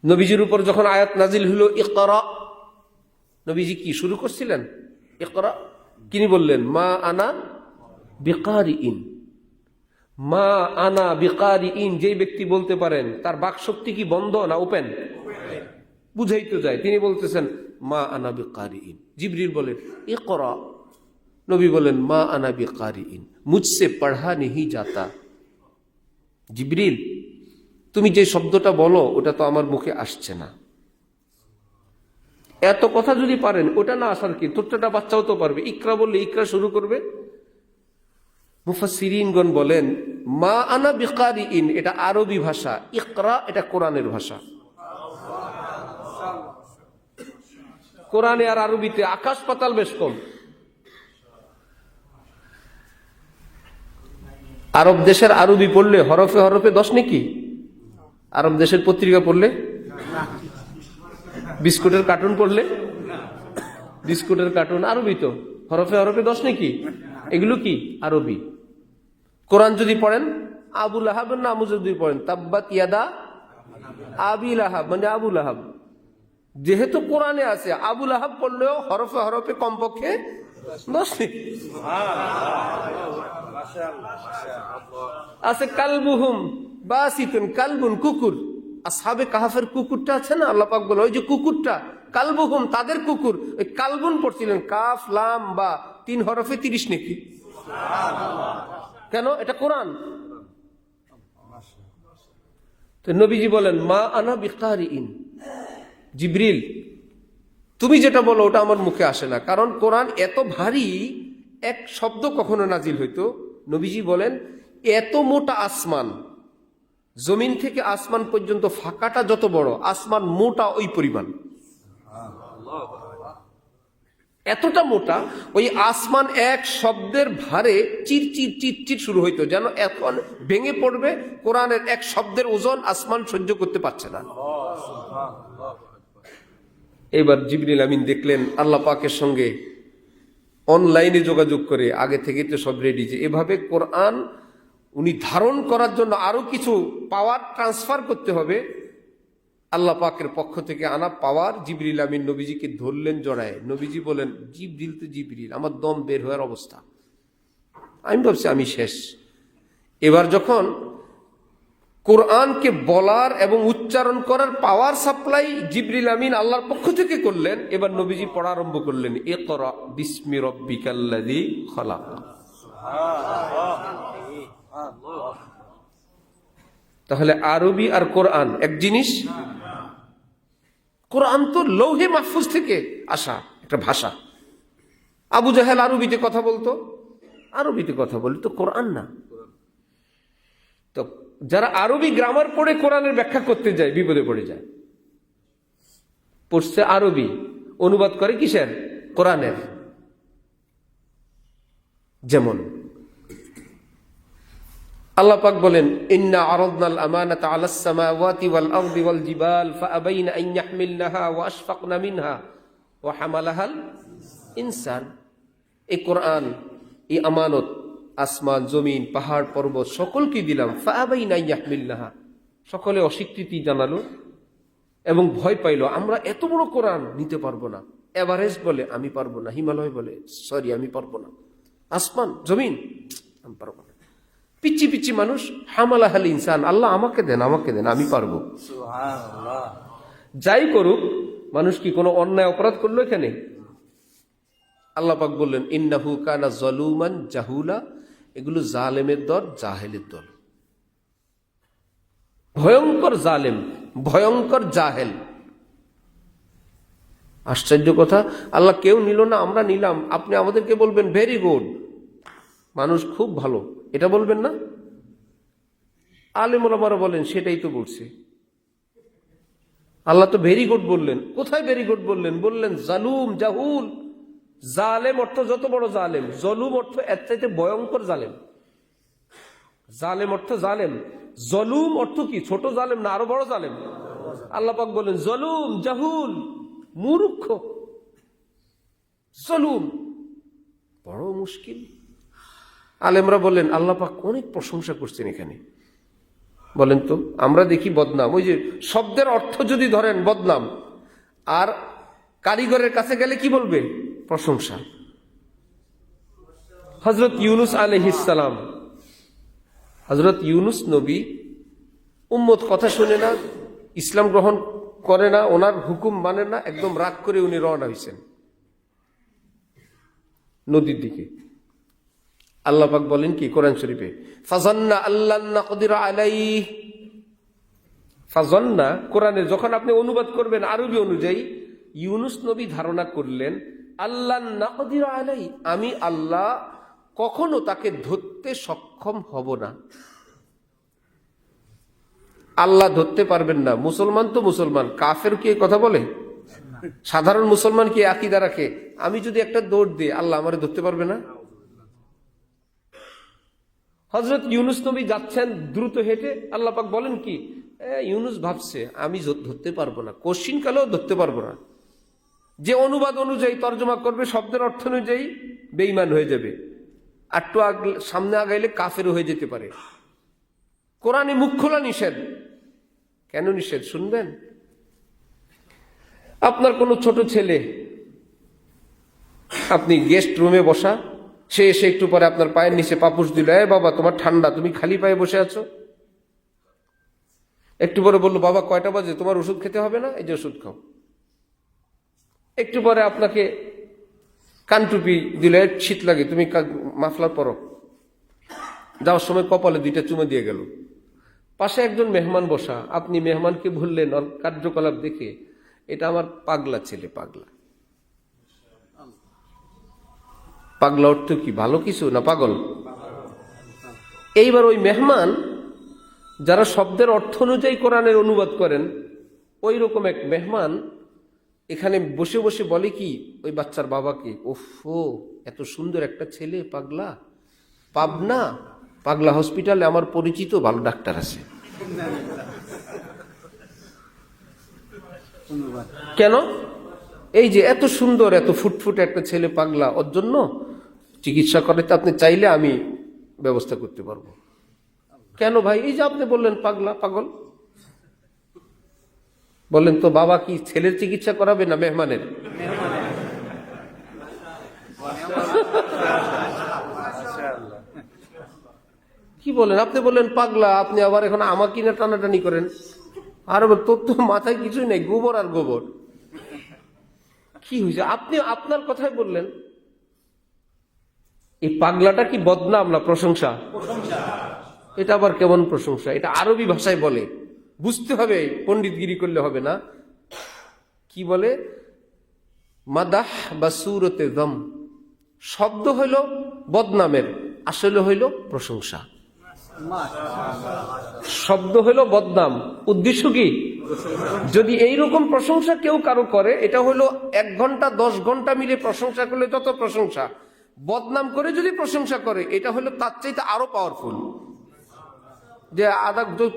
নবীজির উপর যখন আয়াত নাজিল হলো ইকরা, নবীজি কি শুরু করছিলেন? ইকরা। তিনি বললেন মা আনা বিকারিইন, মা আনা বিকারিইন। যেই ব্যক্তি বলতে পারেন তার বাকশক্তি কি বন্ধ না ওপেন? বুঝাই তো যায়। তিনি বলতেছেন মা আনা বিকারিইন। জিবরিল বলেন ইকরা, নবী বলেন মা আনা বিকারিইন, মুঝসে পড়া नहीं जाता। জিবরিল তুমি যে শব্দটা বলো ওটা তো আমার মুখে আসছে না। এত কথা যদি পারেন ওটা না আসার কি, ছোট্টটা বাচ্চাও তো পারবে। ইকরা বললে ইকরা শুরু করবে। মুফাসসিরিনগণ বলেন মা আনা বিকারিইন এটা আরবি ভাষা, ইকরা এটা কোরআনের ভাষা। কোরআনে আর আরবিতে আকাশ পাতাল বেশ কম। আরব দেশের আরবি পড়লে হরফে হরফে 10 নাকি? আরব দেশের পত্রিকা পড়লে, বিস্কুটের কার্টুন পড়লে, বিস্কুটের কার্টুন আরবি তো, হরফে হরফে 10 নাকি? এগুলো কি আরবি। কোরআন যদি পড়েন আবুল আহাবের নাম যদি পড়েন তাব্বাত ইয়াদা আবিল আহাব মানে আবুল আহাব, যেহেতু কোরআনে আছে আবুল আহাব পড়লেও হরফে হরফে কমপক্ষে 10 নাকি আছে। কালবুহুম বাসিতুন, কালবুন কুকুর, আসহাবে কাহাফের কুকুরটা আছে না, আল্লাহ পাক বলে ওই যে কুকুরটা কালবুহুম, তাদের কুকুর। ওই কালবুন পড়ছিলেন কাফ লাম বা 3 হরফে 30 নাকি? কেন? এটা কোরআন। তো নবীজি বলেন মা আনা বিকারিইন, জিবরিল তুমি যেটা বলো ওটা আমার মুখে আসে না, কারণ কোরআন এত ভারী, এক শব্দ কখনো নাজিল হইতো। নবীজি বলেন এত মোটা আসমান, জমিন থেকে আসমান পর্যন্ত ফাঁকাটা যত বড়, আসমান মোটা ওই পরিমাণ, এতটা মোটা। ওই আসমান এক শব্দের ভারে চিরচির চিরচির শুরু হইতো, যেন এখন ভেঙে পড়বে। কোরআনের এক শব্দের ওজন আসমান সহ্য করতে পারছে না। এবার জিবরিল আমিন দেখলেন আল্লাহ পাকের সঙ্গে অনলাইনে যোগাযোগ করে, আগে থেকে তো সব রেডি, যে এভাবে কোরআন উনি ধারণ করার জন্য আরো কিছু পাওয়ার ট্রান্সফার করতে হবে। আল্লাহ পাকের পক্ষ থেকে আনা পাওয়ার জিবরিল আমিন নবীজিকে ধরলেন জড়ায়। নবীজি বলেন জিবরিল তো জিবরিল, আমার দম বের হওয়ার অবস্থা, আমি ভাবছি আমি শেষ। এবার যখন কোরআনকে বলার এবং উচ্চারণ করার পাওয়ার সাপ্লাই জিবরিল আমিন আল্লাহর পক্ষ থেকে করলেন, এবার নবীজি পড়া আরম্ভ করলেন ইকরা বিসমি রাব্বিকাল্লাযী খালাক। তাহলে আরবি আর কোরআন এক জিনিস? কোরআন তো লৌহে মাহফুজ থেকে আসা একটা ভাষা। আবু জাহেল আরবিতে কথা বলতো, আরবিতে কথা বলতো, কোরআন না। তো যারা আরবি গ্রামার পড়ে কোরআনের ব্যাখ্যা করতে যায় বিপদে পড়ে যায়। পড়ছে আরবি, অনুবাদ করে কিসের? কোরআনের। যেমন আল্লাহ পাক বলেন ইন্না আরাদনাল আমানাতা আলাস সামাওয়াতি ওয়াল আরদি ওয়াল জিবাল ফাআবাইনা আন ইয়াহমিলনাহা ওয়া আশফাকনা মিনহা ওয়া হামালাহাল ইনসান। এই কোরআন, এই আমানত আসমান জমিন পাহাড় পর্বত সকলকে দিলাম, ফাআবাইনা আন ইয়াহমিলনাহা, সকলে অস্বীকৃতি জানালো এবং ভয় পাইলো, আমরা এত বড় কোরআন নিতে পারবো না। এভারেস্ট বলে আমি পারবো না, হিমালয় বলে সরি আমি পারবো না, আসমান জমিন আমি পারবো না। পিচ্ছি পিচ্ছি মানুষ, হামালাহাল ইনসান, আল্লাহ আমাকে দেন আমাকে দেন আমি পারবো। যাই করুক মানুষ, কি কোনো অন্যায় অপরাধ করলো এখানে? আল্লাহ পাক বললেন ইন্নাহু কানা যালুমান জাহুলা, এগুলো জালেমের দল, জাহেলের দল, ভয়ঙ্কর জালেম, ভয়ঙ্কর জাহেল। আশ্চর্য কথা, আল্লাহ কেউ নিল না, আমরা নিলাম। আপনি আমাদেরকে বলবেন ভেরি গুড, মানুষ খুব ভালো, এটা বলবেন না? আলেম ওলামারা বলেন সেটাই তো বলছে। আল্লাহ তো ভেরি গুড বললেন, কোথায় ভেরি গুড বললেন? বললেন জালুম জাহুল। জালেম অর্থ যত বড় জালেম, জলুম অর্থ এর চাইতে ভয়ঙ্কর জালেম। জালেম অর্থ জালেম, জলুম অর্থ কি? ছোট জালেম না আরো বড় জালেম? আল্লাহ পাক বলেন জলুম জাহুল, মূর্খ জলুম, বড় মুশকিল। আলেমরা বলেন আল্লাহ পাক অনেক প্রশংসা করছেন এখানে। বলেন তো, আমরা দেখি বদনাম, ওই যে শব্দের অর্থ যদি ধরেন বদনাম, আর কারিগরের কাছে গেলে কি বলবে? প্রশংসা। হযরত ইউনুস আলাইহিস সালাম, হযরত ইউনুস নবী, উম্মত কথা শুনে না, ইসলাম গ্রহণ করে না, ওনার হুকুম মানে না, একদম রাগ করে উনি রওনা হয়েছেন নদীর দিকে। আল্লাহ পাক বলেন কি কোরআন শরীফে? ফাযান্না আল্লান নাকদির আলাইহি। ফাযান্না কোরআনে যখন আপনি অনুবাদ করবেন আরবি অনুযায়ী, ইউনুস নবী ধারণা করলেন আল্লান নাকদির আলাইহি, আমি আল্লাহ কখনো তাকে ধরতে সক্ষম হব না। আল্লাহ ধরতে পারবেন না। মুসলমান তো মুসলমান, কাফের কি কথা বলে? সাধারণ মুসলমান কি আকীদা রাখে আমি যদি একটা দৌড় দিই আল্লাহ আমারে ধরতে পারবে না? হযরত ইউনুস নবী যাচ্ছেন দ্রুত হেঁটে, আল্লাহ পাক বলেন কি ইউনুস ভাবছে আমি ধরতে পারবো না, কোশ্চিন কালেও ধরতে পারবো না। যে অনুবাদ অনুযায়ী তর্জমা করবে শব্দের অর্থ অনুযায়ী বেঈমান হয়ে যাবে, একটু সামনে আগাইলে কাফের হয়ে যেতে পারে। কোরআনে মুখ খোলা নিষেধ। কেন নিষেধ শুনবেন? আপনার কোনো ছোট ছেলে, আপনি গেস্ট রুমে বসা, সে এসে একটু পরে আপনার পায়ের নিচে পাপুস দিল, এ বাবা তোমার ঠান্ডা, তুমি খালি পায়ে বসে আছো। একটু পরে বললো বাবা কয়টা বাজে, তোমার ওষুধ খেতে হবে না, এই যে ওষুধ খাও। একটু পরে আপনাকে কানটুপি দিলে শীত লাগে, তুমি মাফলার পরো, যাওয়ার সময় কপালে 2টা চুমে দিয়ে গেল। পাশে একজন মেহমান বসা, আপনি মেহমানকে বললেন ওর কার্যকলাপ দেখে, এটা আমার পাগলা ছেলে। পাগলা, পাগলা অর্থ কি? ভালো কিছু না পাগল? এইবার ওই মেহমান যারা শব্দের অর্থ অনুযায়ী কোরআনের অনুবাদ করেন, ওই রকম এক মেহমান এখানে বসে বসে বলে কি ওই বাচ্চার বাবাকে, ওফো এত সুন্দর একটা ছেলে, পাগলা, পাবনা পাগলা হসপিটালে আমার পরিচিত ভালো ডাক্তার আছে। কেন? এই যে এত সুন্দর এত ফুটফুটে একটা ছেলে পাগলা, ওর জন্য চিকিৎসা করাতে আপনি চাইলে আমি ব্যবস্থা করতে পারবো। কেন ভাই? এই যে আপনি বললেন পাগলা, পাগল বললেন, তো বাবা কি ছেলের চিকিৎসা করাবে না মেহমানের? কি বলেন? আপনি বললেন পাগলা, আপনি আবার এখন আমাকে না টানাটানি করেন। আর তোর তো মাথায় কিছুই নেই, গোবর আর গোবর। কি হয়েছে? আপনি আপনার কথাই বললেন। এই পাগলাটা কি বদনাম না প্রশংসা? এটা আবার কেমন প্রশংসা? এটা আরবি ভাষায় বলে, বুঝতে হবে, পণ্ডিতগিরি করলে হবে না। কি বলে? মাদাহ বা সুরতে দম, শব্দ হইল বদনামের, আসলে হইল প্রশংসা। শব্দ হইল বদনাম, উদ্দেশ্য কি? যদি এইরকম প্রশংসা কেউ কারো করে, এটা হলো 1 ঘন্টা 10 ঘন্টা মিলে প্রশংসা করলে যত প্রশংসা, বদনাম করে যদি প্রশংসা করে, এটা হলো তার চাইতে আরো পাওয়ারফুল। যে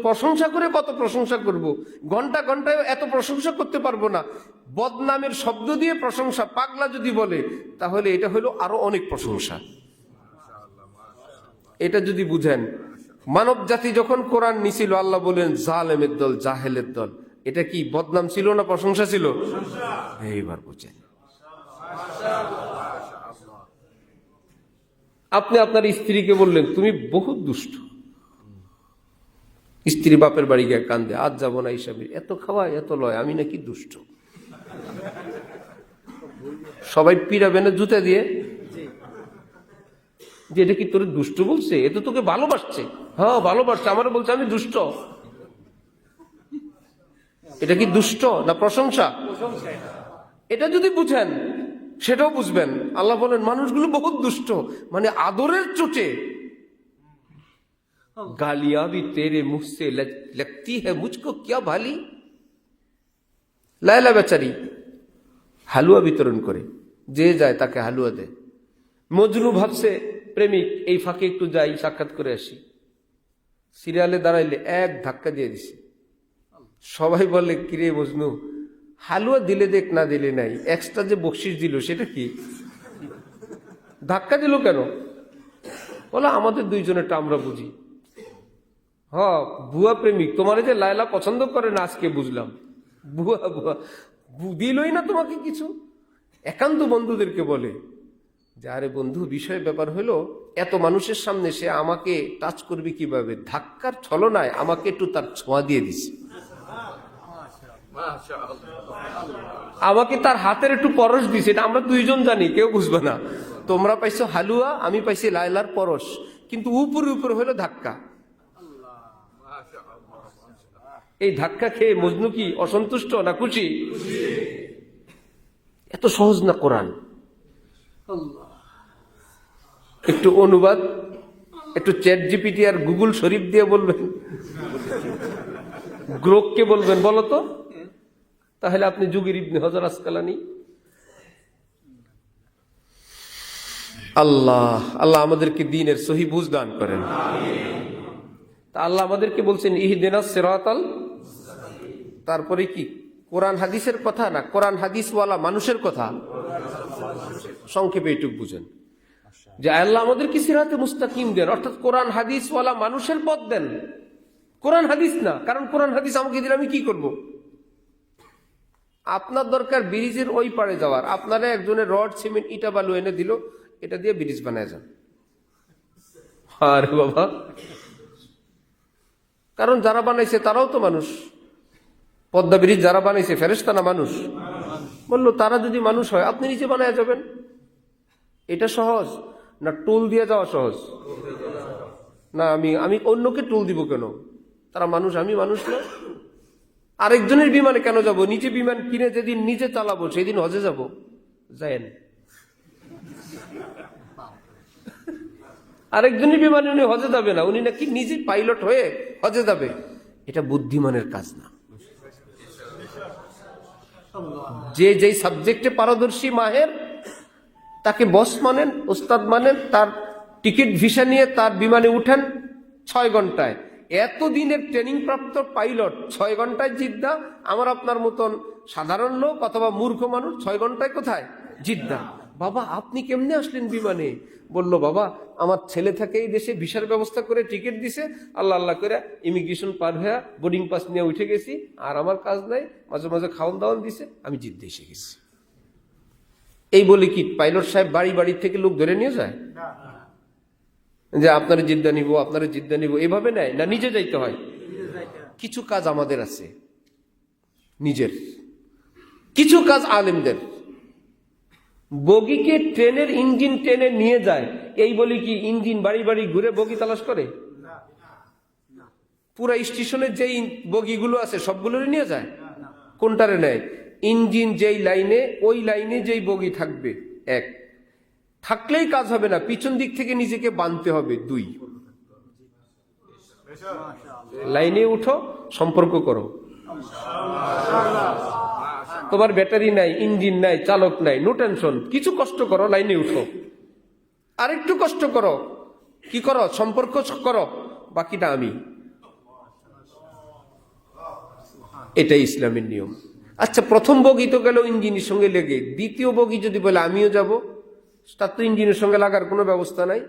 প্রশংসা করে কত প্রশংসা করব, ঘন্টা ঘন্টায় এত প্রশংসা করতে পারবো না। বদনামের শব্দ দিয়ে প্রশংসা পাগলা যদি বলে, তাহলে এটা হলো আরো অনেক প্রশংসা। এটা যদি বুঝেন, মানব জাতি যখন কোরআন নিছিল, আল্লাহ বলেন জালেমের দল, জাহেলের দল, এটা কি বদনাম ছিল না প্রশংসা ছিল? এইবার বুঝেন। আপনি আপনার স্ত্রীকে বললেন তুমি বহুত দুষ্ট, স্ত্রী বাপের বাড়ি গিয়ে কান্দে, আজ যাবো না হিসাবে, এত খাওয়ায় এত লয়, আমি নাকি দুষ্ট। সবাই পিড়াবে না জুতা দিয়ে যে এটা কি তোর দুষ্ট বলছে? এ তো তোকে ভালোবাসছে। হ্যাঁ ভালোবাসছে, আমার বলছে আমি দুষ্ট। এটা কি দুষ্ট না প্রশংসা? এটা যদি বুঝেন, সেটাও বুঝবেন। আল্লাহ বলেন মানুষগুলো বহুত দুষ্ট, মানে আদরের চোটে। গালিয়া ভি তেরে মুখ সে लगती है मुझको क्या भाली। লায়লা বেচারি হালুয়া বিতরণ করে, যে যায় তাকে হালুয়া দেয়। মজনু ভাবছে প্রেমিক, এই ফাঁকে একটু যাই সাক্ষাৎ করে আসি। সিরিয়ালে দাঁড়াইলে এক ধাক্কা দিয়ে দিছে। সবাই বলে কিরে মজনু, হালুয়া দিলে দেখ না দিলে নাই, এক্সট্রা যে বকশিস দিল সেটা কি? ধাক্কা দিল কেন? বলে আমাদের দুইজনেরটা আমরা বুঝি। হ্যাঁ বুয়া প্রেমিক, তোমার যে লায়লা পছন্দ করে না আজকে বুঝলাম। বুয়া বুয়া দিলই না তোমাকে কিছু। একান্ত বন্ধুদেরকে বলে যে আরে বন্ধু, বিষয় ব্যাপার হলো, এত মানুষের সামনে সে আমাকে টাচ করবে কিভাবে, ধাক্কার ছলনায় আমাকে একটু তার ছোঁয়া দিয়ে দিছে, আমাকে তার হাতের একটু পরশ দিছে। এটা আমরা দুইজন জানি, কেউ বুঝবে না। তোমরা পাইছো হালুয়া, আমি পাইছি লায়লার পরশ, কিন্তু উপরে উপরে হলো ধাক্কা। এই ধাক্কা খেয়ে মজনু কি অসন্তুষ্ট না খুশি? এত সহজ না কোরআন। একটু অনুবাদ, একটু চ্যাট জিপিটি আর গুগল শরীফ দিয়ে বলবেন, গ্রোককে বলবেন বলো তো, তাহলে আপনি যুগের ইবনে হজর আসকালানি। আল্লাহ আল্লাহ আমাদেরকে দ্বীনের সহি বুঝ দান করেন। তা আল্লাহ আমাদেরকে বলছেন ইহদিনাস সিরাতাল, তারপরে কি কোরআন হাদিসের কথা না, কোরআন হাদিসওয়ালা মানুষের কথা। সংক্ষেপে এইটুক বুঝেন যে আল্লাহ আমাদেরকে সিরাতে মুস্তাকিম দেন, অর্থাৎ কোরআন হাদিসওয়ালা মানুষের পথ দেন, কোরআন হাদিস না। কারণ কোরআন হাদিস আমাকে দিলে আমি কি করব? আপনার দরকার ব্রিজের ওই পারে যাওয়ার, আপনারা একজনের রড সিমেন্ট ইটা বালু এনে দিল, এটা দিয়ে ব্রিজ বানায় যান। আরে বাবা, কারণ যারা বানাইছে তারাও তো মানুষ। পদ্মা ব্রিজ যারা বানাইছে ফেরেশতা না মানুষ? বললো তারা যদি মানুষ হয় আপনি নিচে বানায় যাবেন। এটা সহজ না টুল দিয়ে যাওয়া সহজ? না, আমি অন্যকে টুল দিব কেন? তারা মানুষ, আমি মানুষ না। আরেকজনের বিমানে কেন যাব? নিজে বিমান কিনে যেদিন নিজে চালাবো সেদিন হজে যাব। যায়েন, আরেকজনের বিমানে উনি হজে যাবে না, উনি নাকি নিজে পাইলট হয়ে হজে যাবে। এটা বুদ্ধিমানের কাজ না। যে যেই সাবজেক্টে পারদর্শী মাহের তাকে বস মানেন, ওস্তাদ মানেন, তার টিকিট ভিসা নিয়ে তার বিমানে উঠেন 6 ঘন্টায়। এতদিনের ট্রেনিং প্রাপ্ত পাইলট 6 ঘন্টায় জিদ্দা। আমার আপনার মতন সাধারণ লোক অথবা মূর্খ মানুষ 6 ঘন্টায় কোথায়? জিদ্দা। বাবা আপনি কেমনে আসলেন বিমানে? বলল বাবা আমার ছেলে থাকে এই দেশে, ভিসার ব্যবস্থা করে টিকিট দিছে, আল্লাহ আল্লাহ করে ইমিগ্রেশন পার হয়ে বোর্ডিং পাস নিয়ে উঠে গেছি। আর আমার কাজ নাই, মাঝে মাঝে খাওয়ান দাওয়ান দিছে, আমি জিদ্দা এসে গেছি। এই বলে কি পাইলট সাহেব বাড়ি বাড়ি থেকে লোক ধরে নিয়ে যায় যে আপনারা জিদ্দা নিব, আপনারা জিদ্দা নিব? এভাবে নেয় না, নিজে যাইতে হয়। কিছু কাজ আমাদের আছে নিজের, কিছু কাজ আলেমদের। বগিকে ট্রেনের ইঞ্জিন টেনে নিয়ে যায়, এই বলি কি ইঞ্জিন বাড়ি বাড়ি ঘুরে বগি তালাশ করে? পুরা স্টেশনের যেই বগিগুলো আছে সবগুলোরে নিয়ে যায়? কোনটারে নেয়? ইঞ্জিন যেই লাইনে, ওই লাইনে যেই বগি থাকবে। এক, থাকলেই কাজ হবে না, পিছন দিক থেকে নিজেকে বাঁধতে হবে। 2, লাইনে উঠো, সম্পর্ক করো। তোমার ব্যাটারি নাই, ইঞ্জিন নাই, চালক নাই, নো টেনশন, কিছু কষ্ট করো, লাইনে উঠো। আরেকটু কষ্ট করো, কি করো? সম্পর্ক করো, বাকিটা আমি। এটাই ইসলামের নিয়ম। আচ্ছা, প্রথম বগি তো গেল ইঞ্জিনের সঙ্গে লেগে, দ্বিতীয় বগি যদি বলে আমিও যাব, তার তো ইঞ্জিনের সঙ্গে লাগার কোনো ব্যবস্থা নাই।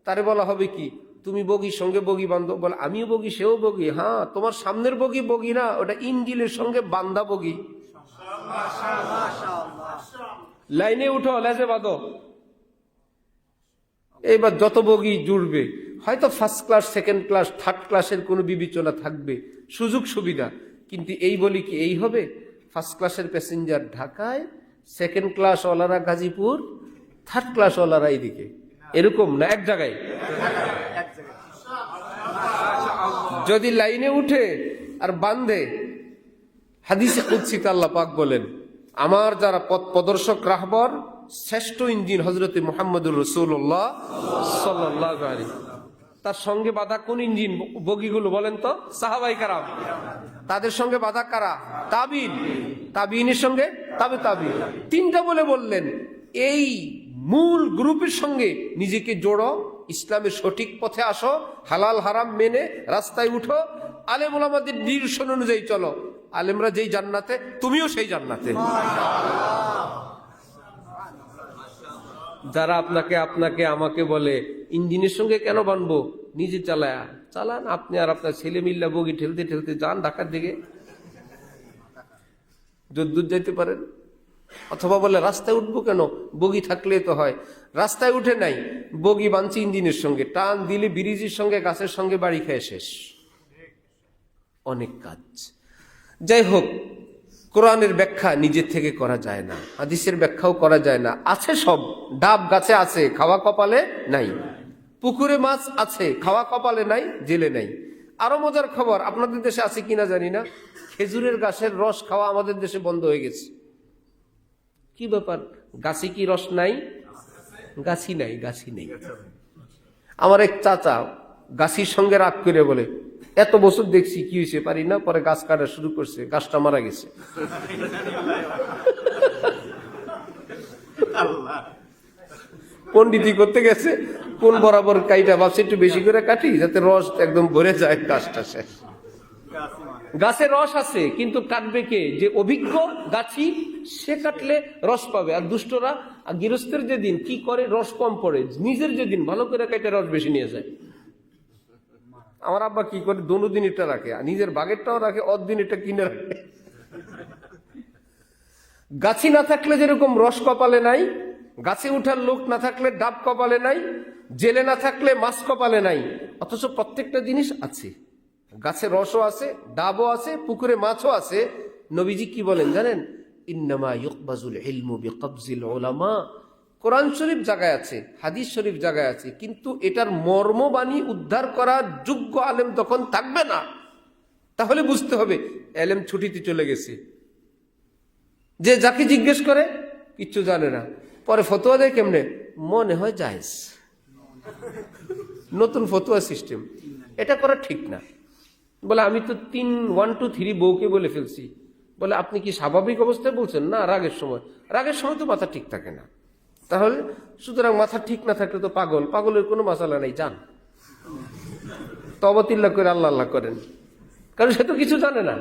তারে বলা হবে কি তুমি বগির সঙ্গে বগি বান্ধব? বলে আমিও বগি, সেও বগি। হ্যাঁ, তোমার সামনের বগি বগি না, ওটা ইঞ্জিনের সঙ্গে বান্ধা বগি। লাইনে উঠো, লেজে বাঁধো। এইবার যত বগি জুড়বে, হয়তো first class, second class, third ক্লাসের কোনো বিবেচনা থাকবে, সুযোগ সুবিধা। কিন্তু এই বলি কি এই হবে? ফার্স্ট ক্লাসের প্যাসেঞ্জার ঢাকায়, সেকেন্ড ক্লাস ওয়ালারা গাজীপুর, থার্ড ক্লাস ওয়ালারা এইদিকে, এরকম না, এক জায়গায়। যদি লাইনে উঠে আর বান্ধে, হাদিসে কুদসিতে আল্লাহ পাক বলেন আমার যারা পথ প্রদর্শক রাহবর, শ্রেষ্ঠ ইঞ্জিন হযরতে মুহাম্মদুর রাসূলুল্লাহ সাল্লাল্লাহু আলাইহি। তার সঙ্গে বাধা কোন ইঞ্জিন বগিগুলো বলেন তো? সাহাবায়ে কেরাম। তাদের সঙ্গে বাধা কারা? তাবিন, তাবিনের সঙ্গে তাবে তাবিন। 3টা বলে বললেন এই মূল গ্রুপের সঙ্গে নিজেকে জোড়ো, ইসলামের সঠিক পথে আসো, হালাল হারাম মেনে রাস্তায় উঠো, আলেম ওলামাদের নির্দেশন অনুযায়ী চলো। আলেমরা যেই জান্নাতে, তুমিও সেই জান্নাতে। যারা আপনাকে আমাকে বলে ইঞ্জিনের সঙ্গে কেন বানবো, নিজে চালান আপনি আর আপনার ছেলে মিল্লা বগি ঠেলতে ঠেলতে যান ঢাকার দিকে, যদ্দূর যাইতে পারেন। অথবা বলে রাস্তায় উঠবো কেন, বগি থাকলে তো হয়। রাস্তায় উঠে নাই, বগি বানছি ইঞ্জিনের সঙ্গে, টান দিলে ব্রিজের সঙ্গে গাছের সঙ্গে বাড়ি খেয়ে শেষ। অনেক কাজ। যাই হোক, কোরআনের ব্যাখ্যা নিজের থেকে করা যায় না, হাদিসের ব্যাখ্যাও করা যায় না। আছে সব, ডাব গাছে আছে, খাওয়া কপালে নাই। পুকুরে মাছ আছে, খাওয়া কপালে নাই, জেলে নাই। আরো মজার খবর, আপনাদের দেশে আছে কিনা জানি না, খেজুরের গাছের রস খাওয়া আমাদের দেশে বন্ধ হয়ে গেছে। কি ব্যাপার? গাছে কি রস নাই? গাছি নাই, গাছি নেই। আমার এক চাচা গাছির সঙ্গে রাগ করে বলে এত বছর দেখছি, কি হয়েছে পারি না, পরে গাছ কাটা শুরু করছে, গাছটা মারা গেছে। পন্ডিতি করতে গেছে, কোন বরাবর কাইটা ভাবছে একটু বেশি করে কাটি যাতে রস একদম ভরে যায়, গাছটা শেষ। গাছে রস আছে, কিন্তু কাটবে কে? যে অভিজ্ঞ গাছি, সে কাটলে রস পাবে। আর দুষ্টরা আর গৃহস্থের যেদিন কি করে, রস কম পড়ে, নিজের যেদিন ভালো করে কাটে রস বেশি নিয়ে যায়। আমার আব্বা কি করে, দোনোদিন এটা রাখে, নিজের বাগেরটাও রাখে, অদিন এটা কিনে রাখে। গাছি না থাকলে যেরকম রস কপালে নাই, গাছে উঠার লোক না থাকলে ডাব কপালে নাই, জেলে না থাকলে মাছ কপালে নাই। অথচ প্রত্যেকটা জিনিস আছে, গাছে রসও আছে, ডাবও আছে, পুকুরে মাছও আছে। নবীজি কি বলেন জানেন? ইন্নামা ইউকবাজুল ইলমু বিকবজিল উলামা। কোরআন শরীফ জায়গায় আছে, হাদিস শরীফ জায়গায় আছে, কিন্তু এটার মর্মবাণী উদ্ধার করার যোগ্য আলেম তখন থাকবে না। তাহলে বুঝতে হবে এলেম ছুটিতে চলে গেছে। যে যাকে জিজ্ঞেস করে কিচ্ছু জানে না, পরে ফতোয়া দেয় কেমনে, মনে হয় জায়েজ, নতুন ফতোয়া সিস্টেম। এটা করা ঠিক না। বলে আমি তো 1 2 3 বউকে বলে ফেলছি। বলে আপনি কি স্বাভাবিক অবস্থায় বলছেন? না, রাগের সময়। রাগের সময় তো মাথা ঠিক থাকে না। তাহলে সুতরাং মাথা ঠিক না থাকলে তো পাগল, পাগলের কোনো মাসালা নাই, যান তওবাতিল্লাহ করে আল্লাহ আল্লাহ করেন, কারণ সে তো কিছু জানে না।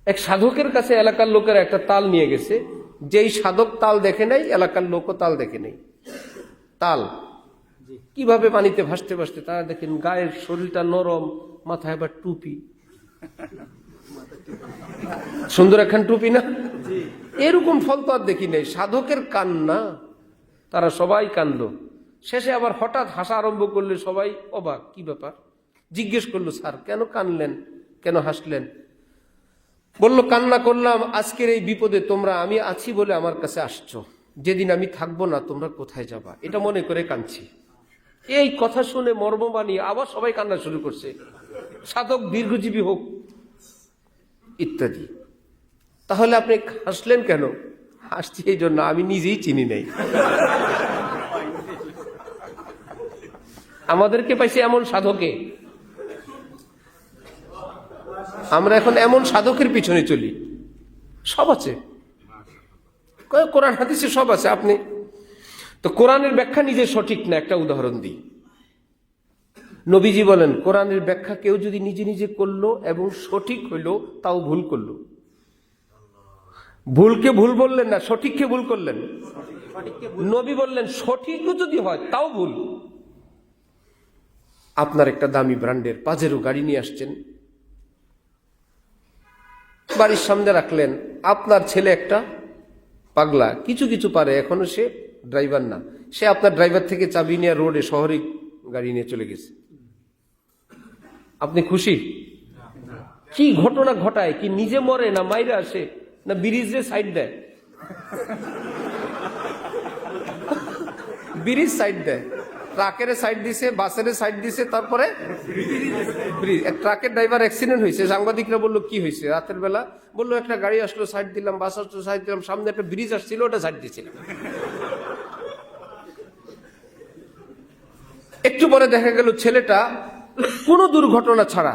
এক সাধকের কাছে এলাকার লোকেরা একটা তাল নিয়ে গেছে, যেই সাধক তাল দেখে নাই এলাকার লোকও তাল দেখে নাই। তাল কিভাবে পানিতে ভাসতে ভাসতে, তারা দেখেন গায়ের শরীরটা নরম, মাথায় আবার টুপি, সুন্দর একখান টুপি না, এরকম ফল তো আর দেখি নাই। সাধকের কান্না, তারা সবাই কান্দলো। শেষে আবার হঠাৎ হাসা আরম্ভ করলে সবাই অবাক, কি ব্যাপার? জিজ্ঞেস করলো, স্যার কেন কানলেন, কেন হাসলেন? বলল, কান্না করলাম আজকের এই বিপদে তোমরা, আমি আছি বলে আমার কাছে আসছো, যেদিন আমি থাকবো না তোমরা কোথায় যাবা, এটা মনে করে কাঁদছি। এই কথা শুনে মর্মবাণী আবার সবাই কান্না শুরু করছে, সাধক দীর্ঘজীবী হোক ইত্যাদি। তাহলে আপনি হাসলেন কেন? হাসছি এই জন্য আমি নিজেই চিনি নাই। আমাদেরকে পাইছে এমন সাধকে, আমরা এখন এমন সাধকের পিছনে চলি। সব আছে, কোরআন হাদিসে সব আছে। আপনি তো কোরআনের ব্যাখ্যা নিজে সঠিক না। একটা উদাহরণ দিই, নবীজি বলেন কোরআনের ব্যাখ্যা কেউ যদি নিজে নিজে করলো এবং সঠিক হইলো তাও ভুল করলো। ভুলকে ভুল বললেন না, সঠিককে ভুল করলেন। নবী বললেন সঠিকও যদি হয় তাও ভুল। আপনার একটা দামি ব্র্যান্ডের পাজেরো গাড়ি নিয়ে আসছেন, বাড়ির সামনে রাখলেন। আপনার ছেলে একটা পাগলা, কিছু কিছু পারে, এখনো সে ড্রাইভার না, সে আপনার ড্রাইভার থেকে চাবি নিয়ে রোডে শহরে গাড়ি নিয়ে চলে গেছে। আপনি খুশি? কি ঘটনা ঘটায়, কি নিজে মরে না মাইরে আসে না ব্রিজে সাইড দেয়? ব্রিজ সাইড দেয়, ট্রাকের সাইড দিছে, বাসের সাইড দিছে, তারপরে ট্রাকের ড্রাইভার অ্যাক্সিডেন্ট হয়েছে। সাংবাদিকরা বললো কি হয়েছে, রাতের বেলা বললো একটা গাড়ি আসলো সাইড দিলাম, বাস আসলো সাইড দিলাম, সামনে একটা ব্রিজ আসছিল ওটা সাইড দিয়েছিলাম। একটু পরে দেখা গেল ছেলেটা কোনো দুর্ঘটনা ছাড়া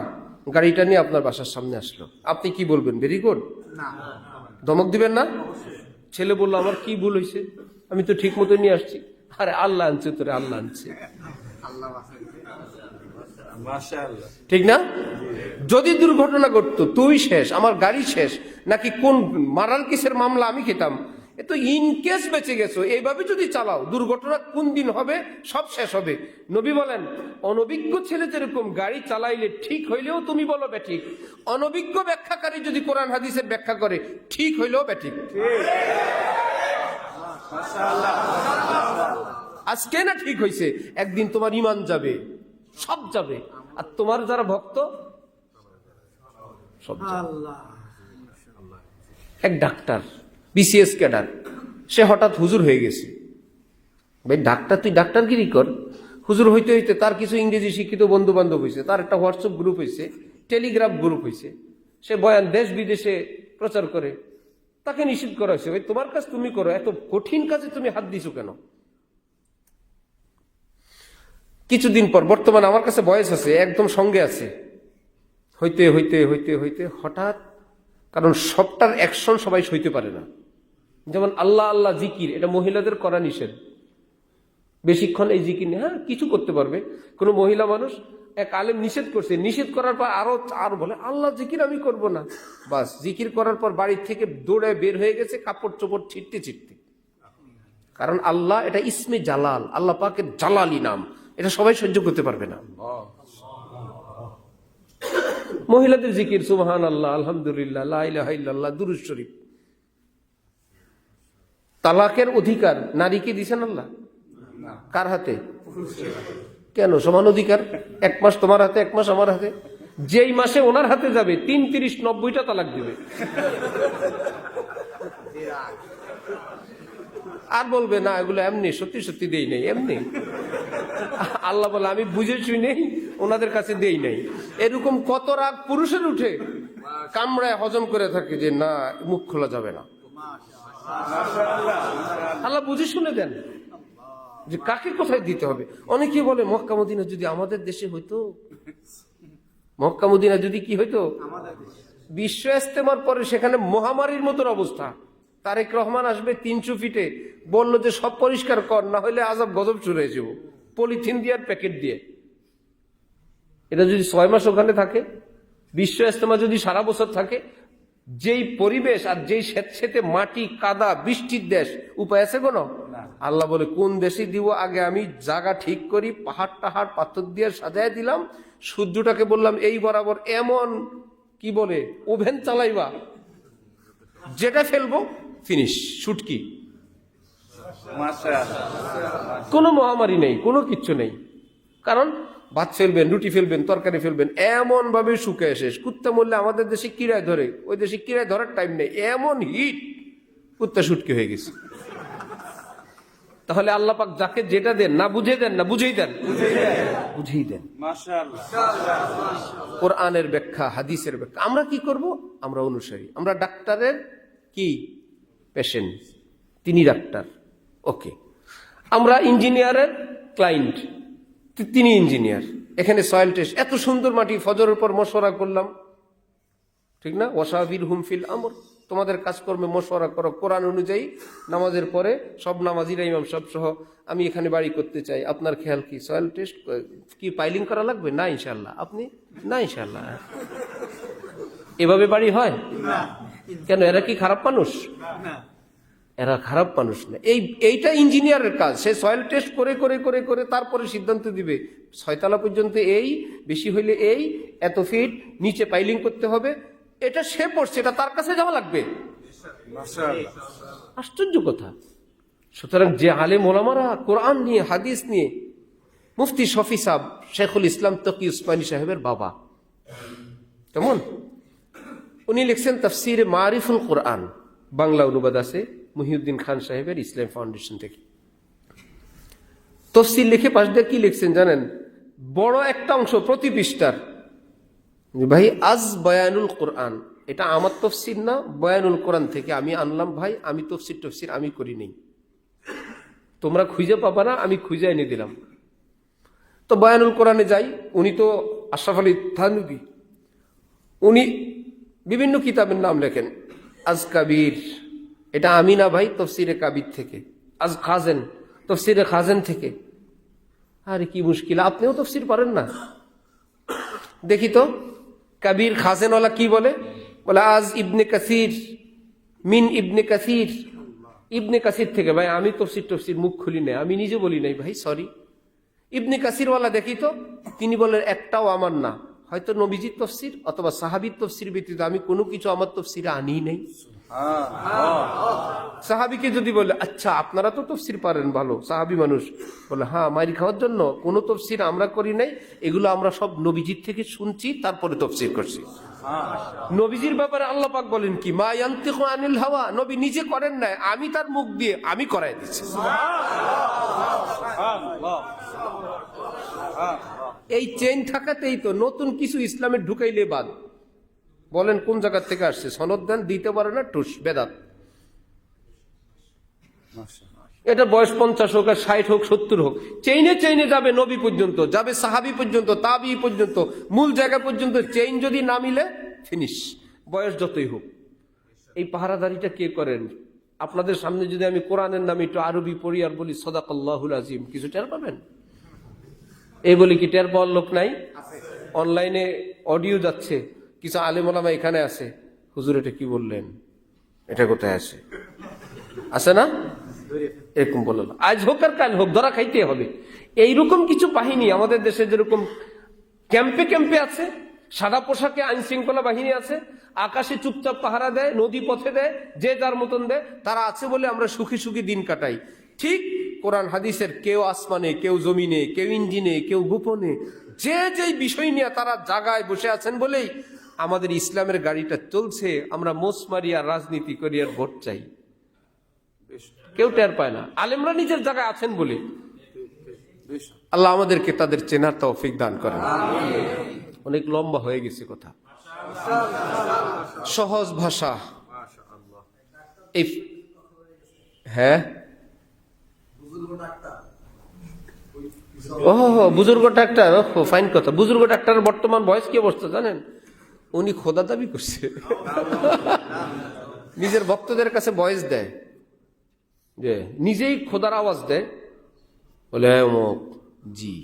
গাড়িটা নিয়ে আপনার বাসার সামনে আসলো। আপনি কি বলবেন? Very good? ধমক দিবেন না? ছেলে বললো আমার কি ভুল হয়েছে, আমি তো ঠিক মতো নিয়ে আসছি। আরে আল্লাহ আনছে তোরে, আল্লাহ আনছে, ঠিক না? যদি দুর্ঘটনা ঘটতো তুই শেষ, আমার গাড়ি শেষ, নাকি কোন মারাল কেসের মামলা আমি খেতাম। এ তো ইন কেস বেঁচে গেছো, এইভাবে যদি চালাও দুর্ঘটনা কোন দিন হবে, সব শেষ হবে। নবী বলেন অনভিজ্ঞ ছেলে যেরকম গাড়ি চালাইলে ঠিক হইলেও তুমি বলো ব্যাঠিক, অনভিজ্ঞ ব্যাখ্যাকারী যদি কোরআন হাদিসের ব্যাখ্যা করে ঠিক হইলেও ব্যাঠিক। আজকে না ঠিক হয়েছে, একদিন তোমার ঈমান যাবে, সব যাবে, আর তোমার যারা ভক্ত সব যাবে। এক ডাক্তার বিসিএস ক্যাডার, সে হঠাৎ হুজুর হয়ে গেছে। ভাই ডাক্তার, তুই ডাক্তারগিরি কর। হুজুর হইতে হইতে তার কিছু ইংরেজি শিক্ষিত বন্ধু বান্ধব হয়েছে, তার একটা হোয়াটসঅ্যাপ গ্রুপ হয়েছে, টেলিগ্রাফ গ্রুপ হয়েছে, সে বয়ান দেশ বিদেশে প্রচার করে। তাকে নিষিদ্ধ করা হয়েছে, ভাই তোমার কাজ তুমি করো, এত কঠিন কাজে তুমি হাত দিছো কেন? কিছুদিন পর, বর্তমানে আমার কাছে বয়স আছে, একদম সঙ্গে আছে, হইতে হইতে হইতে হইতে হঠাৎ, কারণ সবটার অ্যাকশন সবাই সইতে পারে না। যেমন আল্লাহ আল্লাহ জিকির, এটা মহিলাদের করা নিষেধ। বেশিক্ষণ এই জিকির নেই, হ্যাঁ কিছু করতে পারবে কোনো মহিলা মানুষ, এক আলেম নিষেধ করছে, নিষেধ করার পর আরো বলে আল্লাহ জিকির আমি করব না। বাস জিকির করার পর বাড়ির থেকে দৌড়ে বের হয়ে গেছে, কাপড় চোপড় ছিটতে ছিটতে। কারণ আল্লাহ এটা ইসমে জালাল, আল্লাহ পাকের জালালি নাম, এটা সবাই সহ্য করতে পারবে না। মহিলাদের জিকির সুবহানাল্লাহ, আলহামদুলিল্লাহ, লা ইলাহা ইল্লাল্লাহ, দুরূদ শরীফ। তালাকের অধিকার নারীকে দিয়েছেন আল্লাহ? কার হাতে? কেন? সমান অধিকার, 1 মাস তোমার হাতে 1 মাস আমার হাতে। যেই মাসে ওনার হাতে যাবে ৩-৩০-৯০টা তালাক দিবে। আর বলবে না এগুলো এমনি, সত্যি সত্যি দেই নাই, এমনি। আল্লাহ বলে আমি বুঝেছি নেই, ওনাদের কাছে দেই নাই। এরকম কত রাগ পুরুষের উঠে, কামড়ায় হজম করে থাকে যে না, মুখ খোলা যাবে না। আল্লাহ বুঝে শুনে দেন যে কাকে কোথায় দিতে হবে। অনেকে বলে মক্কা মদিনা যদি আমাদের দেশে হইতো, মক্কা মদিনা যদি কি হইতো, বিশ্ব ইস্তেমার পরে সেখানে মহামারীর মতন অবস্থা। তারেক রহমান আসবে 300 ফিটে, বললো যে সব পরিষ্কার কর, না হলে আজাব গজব শুরু হয়ে যাব, পলিথিন দিয়ে আর প্যাকেট দিয়ে। এটা যদি 6 মাস ওখানে থাকে, বিশ্ব ইস্তেমা যদি সারা বছর থাকে, যেই পরিবেশ আর যেই স্বেচ্ছেতে মাটি কাদা বৃষ্টির দেশ, উপায় আছে কোনো? আল্লাহ বলে কোন দেশে দিব, আগে আমি জায়গা ঠিক করি, পাহাড় টাহাড় পাথর দিয়ে সাজায় দিলাম, সূর্যটাকে বললাম এই বরাবর এমন কি বলে ওভেন চালাইবা, যেটা ফেলবো ফিনিশ, শুটকি। কোনো মহামারী নেই, কোনো কিচ্ছু নেই, কারণ ভাত ফেলবেন, রুটি ফেলবেন, তরকারি ফেলবেন, এমন ভাবে শুকায় শেষ। কুত্তা মরলে আমাদের দেশে কিরায় ধরে, ওই দেশে কিরায় ধরার টাইম নেই, এমন হিট, কুত্তা শুটকি হয়ে গেছে। তাহলে আল্লাহ পাক যাকে যেটা দেন, না বুঝে দেন না বুঝেই দেন, বুঝেই দেন। কোরআনের ব্যাখ্যা, হাদিসের ব্যাখ্যা আমরা কি করব? আমরা অনুসারী, আমরা ডাক্তারের কি পেশেন্ট, তিনি ডাক্তার, ওকে। আমরা ইঞ্জিনিয়ারের ক্লায়েন্ট, তিনি ইঞ্জিনিয়ার। এখানে সয়েল টেস্ট, এত সুন্দর মাটি, ফজরের পর মশওয়ারা করলাম, ঠিক না? ওয়াসাবির হুমফিল আমর, তোমাদের কাজকর্মে মশওয়ারা করো কোরআন অনুযায়ী। নামাজের পরে সব নামাজিরা, ইমাম সব সহ, আমি এখানে বাড়ি করতে চাই, আপনার খেয়াল কি? সয়েল টেস্ট কি পাইলিং করা লাগবে? না ইনশাল্লাহ। আপনি? না ইনশাল্লাহ। এভাবে বাড়ি হয়? কেন? এরা কি খারাপ মানুষ? এরা খারাপ মানুষ না। এইটা ইঞ্জিনিয়ারের কাজ। সে সয়েল টেস্ট করে করে করে করে তারপরে সিদ্ধান্ত দিবে 6 তলা পর্যন্ত এই, বেশি হইলে এই, এত ফিট নিচে পাইলিং করতে হবে। এটা সে পড়ছে, এটা তার কাছে যাওয়া লাগবে। আশ্চর্য কথা। সুতরাং যে আলেম ওলামারা কোরআন নিয়ে, হাদিস নিয়ে, মুফতি শফি সাহেব, শেখুল ইসলাম তকি উসমানী সাহেবের বাবা, কেমন? উনি লিখছেন তাফসিরে মারিফুল কোরআন, বাংলা অনুবাদ আছে মুহিউদ্দিন খান সাহেবের ইসলাম ফাউন্ডেশন থেকে। তফসির লিখে পাশ দিয়ে কি লিখছেন জানেন? বড় একটা অংশ প্রতি পৃষ্ঠার, ভাই আজ বয়ানুল কোরআন, এটা আমার তফসির না, বয়ানুল কোরআন থেকে আমি আনলাম ভাই, আমি তফসির আমি করি নেই, তোমরা খুঁজে পাবা না, আমি খুঁজে এনে দিলাম। তো বয়ানুল কোরআনে যাই, উনি তো আশরাফ আলী থানভী, উনি বিভিন্ন কিতাবের নাম লেখেন। আজ কাবির, এটা আমি না ভাই, তফসিরে কাবির থেকে। আজ খাজেন, তফসিরে খাজেন থেকে। আরে কি মুশকিল, আপনিও তফসির পারেন না? দেখি তো কাবির খাজেনওয়ালা কি বলে। বলে আজ ইবনে কাসির, মিন ইবনে কাসির, ইবনে কাসির থেকে। ভাই আমি তফসির মুখ খুলি নাই, আমি নিজে বলি নাই ভাই, সরি। ইবনে কাসিরওয়ালা দেখি তো, তিনি বলেন একটাও আমার না, হয়তো নবীজির তফসির অথবা সাহাবীর তফসির ব্যতীত আমি কোনো কিছু আমার তফসিরে আনি নাই। সাহাবিকে যদি বলে আচ্ছা আপনারা তো তফসির পারেন ভালো, সাহাবি মানুষ, বলে হ্যাঁ, মাইরি খাওয়ার জন্য কোনো তফসির আমরা করি নাই, এগুলো আমরা সব নবীজির থেকে শুনছি, তারপরে তফসির করছি। নবীজির ব্যাপারে আল্লাহ পাক বলেন কি, মা ইয়ান্তিকু আনিল হাওয়া, নবী নিজে করেন নাই, আমি তার মুখ দিয়ে আমি করাই দিচ্ছি। এই চেইন থাকাতেই তো নতুন কিছু ইসলামে ঢুকাইলে বাদ। বলেন কোন জায়গা থেকে আসছে, সনদ দেন, দিতে পারে না, টুস বেদাত। এটা বয়স 50 হোক আর 60 হোক 70 হোক, চেইনে চেইনে যাবে নবী পর্যন্ত, যাবে সাহাবি পর্যন্ত, তাবি পর্যন্ত, মূল জায়গা পর্যন্ত। চেইন যদি না মিলে ফিনিশ, বয়স যতই হোক। এই পাহারাদারিটা কে করেন? আপনাদের সামনে যদি আমি কোরআনের নামে একটু আরবি পড়ি আর বলি সাদাকাল্লাহুল আযীম, কিছু টের পাবেন? এই বলি কি টের পাওয়ার লোক নাই? অনলাইনে অডিও যাচ্ছে, কিছু আলেম ওলামা এখানে আছে, হুজুর এটা কি বললেন, এটা কোথায় আছে? আছে না? এরকম বলল, আজ হোক আর কাল হোক, ধরা খাইতে হবে। এইরকম কিছু বাহিনী আমাদের দেশে যেরকম ক্যাম্পে ক্যাম্পে আছে, সাদা পোশাকে আইন শৃঙ্খলা বাহিনী আছে, আকাশে চুপচাপ পাহারা দেয়, নদী পথে দেয়, যে যার মতন দেয়, তারা আছে বলে আমরা সুখী সুখী দিন কাটাই। ঠিক কোরআন হাদিসের কেউ আসমানে, কেউ জমিনে, কেউ ইঞ্জিনে, কেউ গোপনে, যে যেই বিষয় নিয়ে তারা জায়গায় বসে আছেন বলেই আমাদের ইসলামের গাড়িটা চলছে। আমরা মোষ মারি আর রাজনীতি করি আর ভোট চাই, কেউ টের পায় না। আলেমরা নিজের জায়গায় আছেন বলে। আল্লাহ আমাদেরকে তাদের চেনার তৌফিক দান করেন। অনেক লম্বা হয়ে গেছে কথা, সহজ ভাষা। এই হ্যাঁ, ও বুজুর্গ ডাক্তার, ও ফাইন কথা। বুজুর্গ ডাক্তারের বর্তমান বয়স কি অবস্থা জানেন? উনি খোদা দাবি করছে, নিজের ভক্তদের কাছে বয়স দেয়, যে নিজেই খোদার আওয়াজ দেয়, বলে অমুক জি,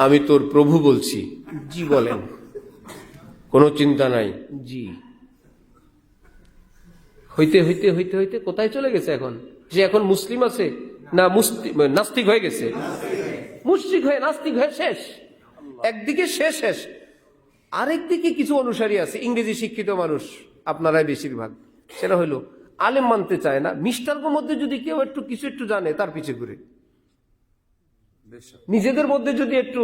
আমি তোর প্রভু বলছি। জি বলেন, কোনো চিন্তা নাই, জি। হইতে হইতে হইতে হইতে কোথায় চলে গেছে এখন? যে এখন মুসলিম আছে না নাস্তিক হয়ে গেছে? মুশরিক হয়ে নাস্তিক হয়ে শেষ। একদিকে শেষ, আরেকদিকে কিছু অনুসারী আছে, ইংরেজি শিক্ষিত মানুষ, আপনারাই বেশিরভাগ। সেটা হইলো আলেম মানতে চায় না। মিস্টারদের মধ্যে যদি কেউ একটু কিছু একটু জানে, তার পিছে ঘুরে। নিজেদের মধ্যে যদি একটু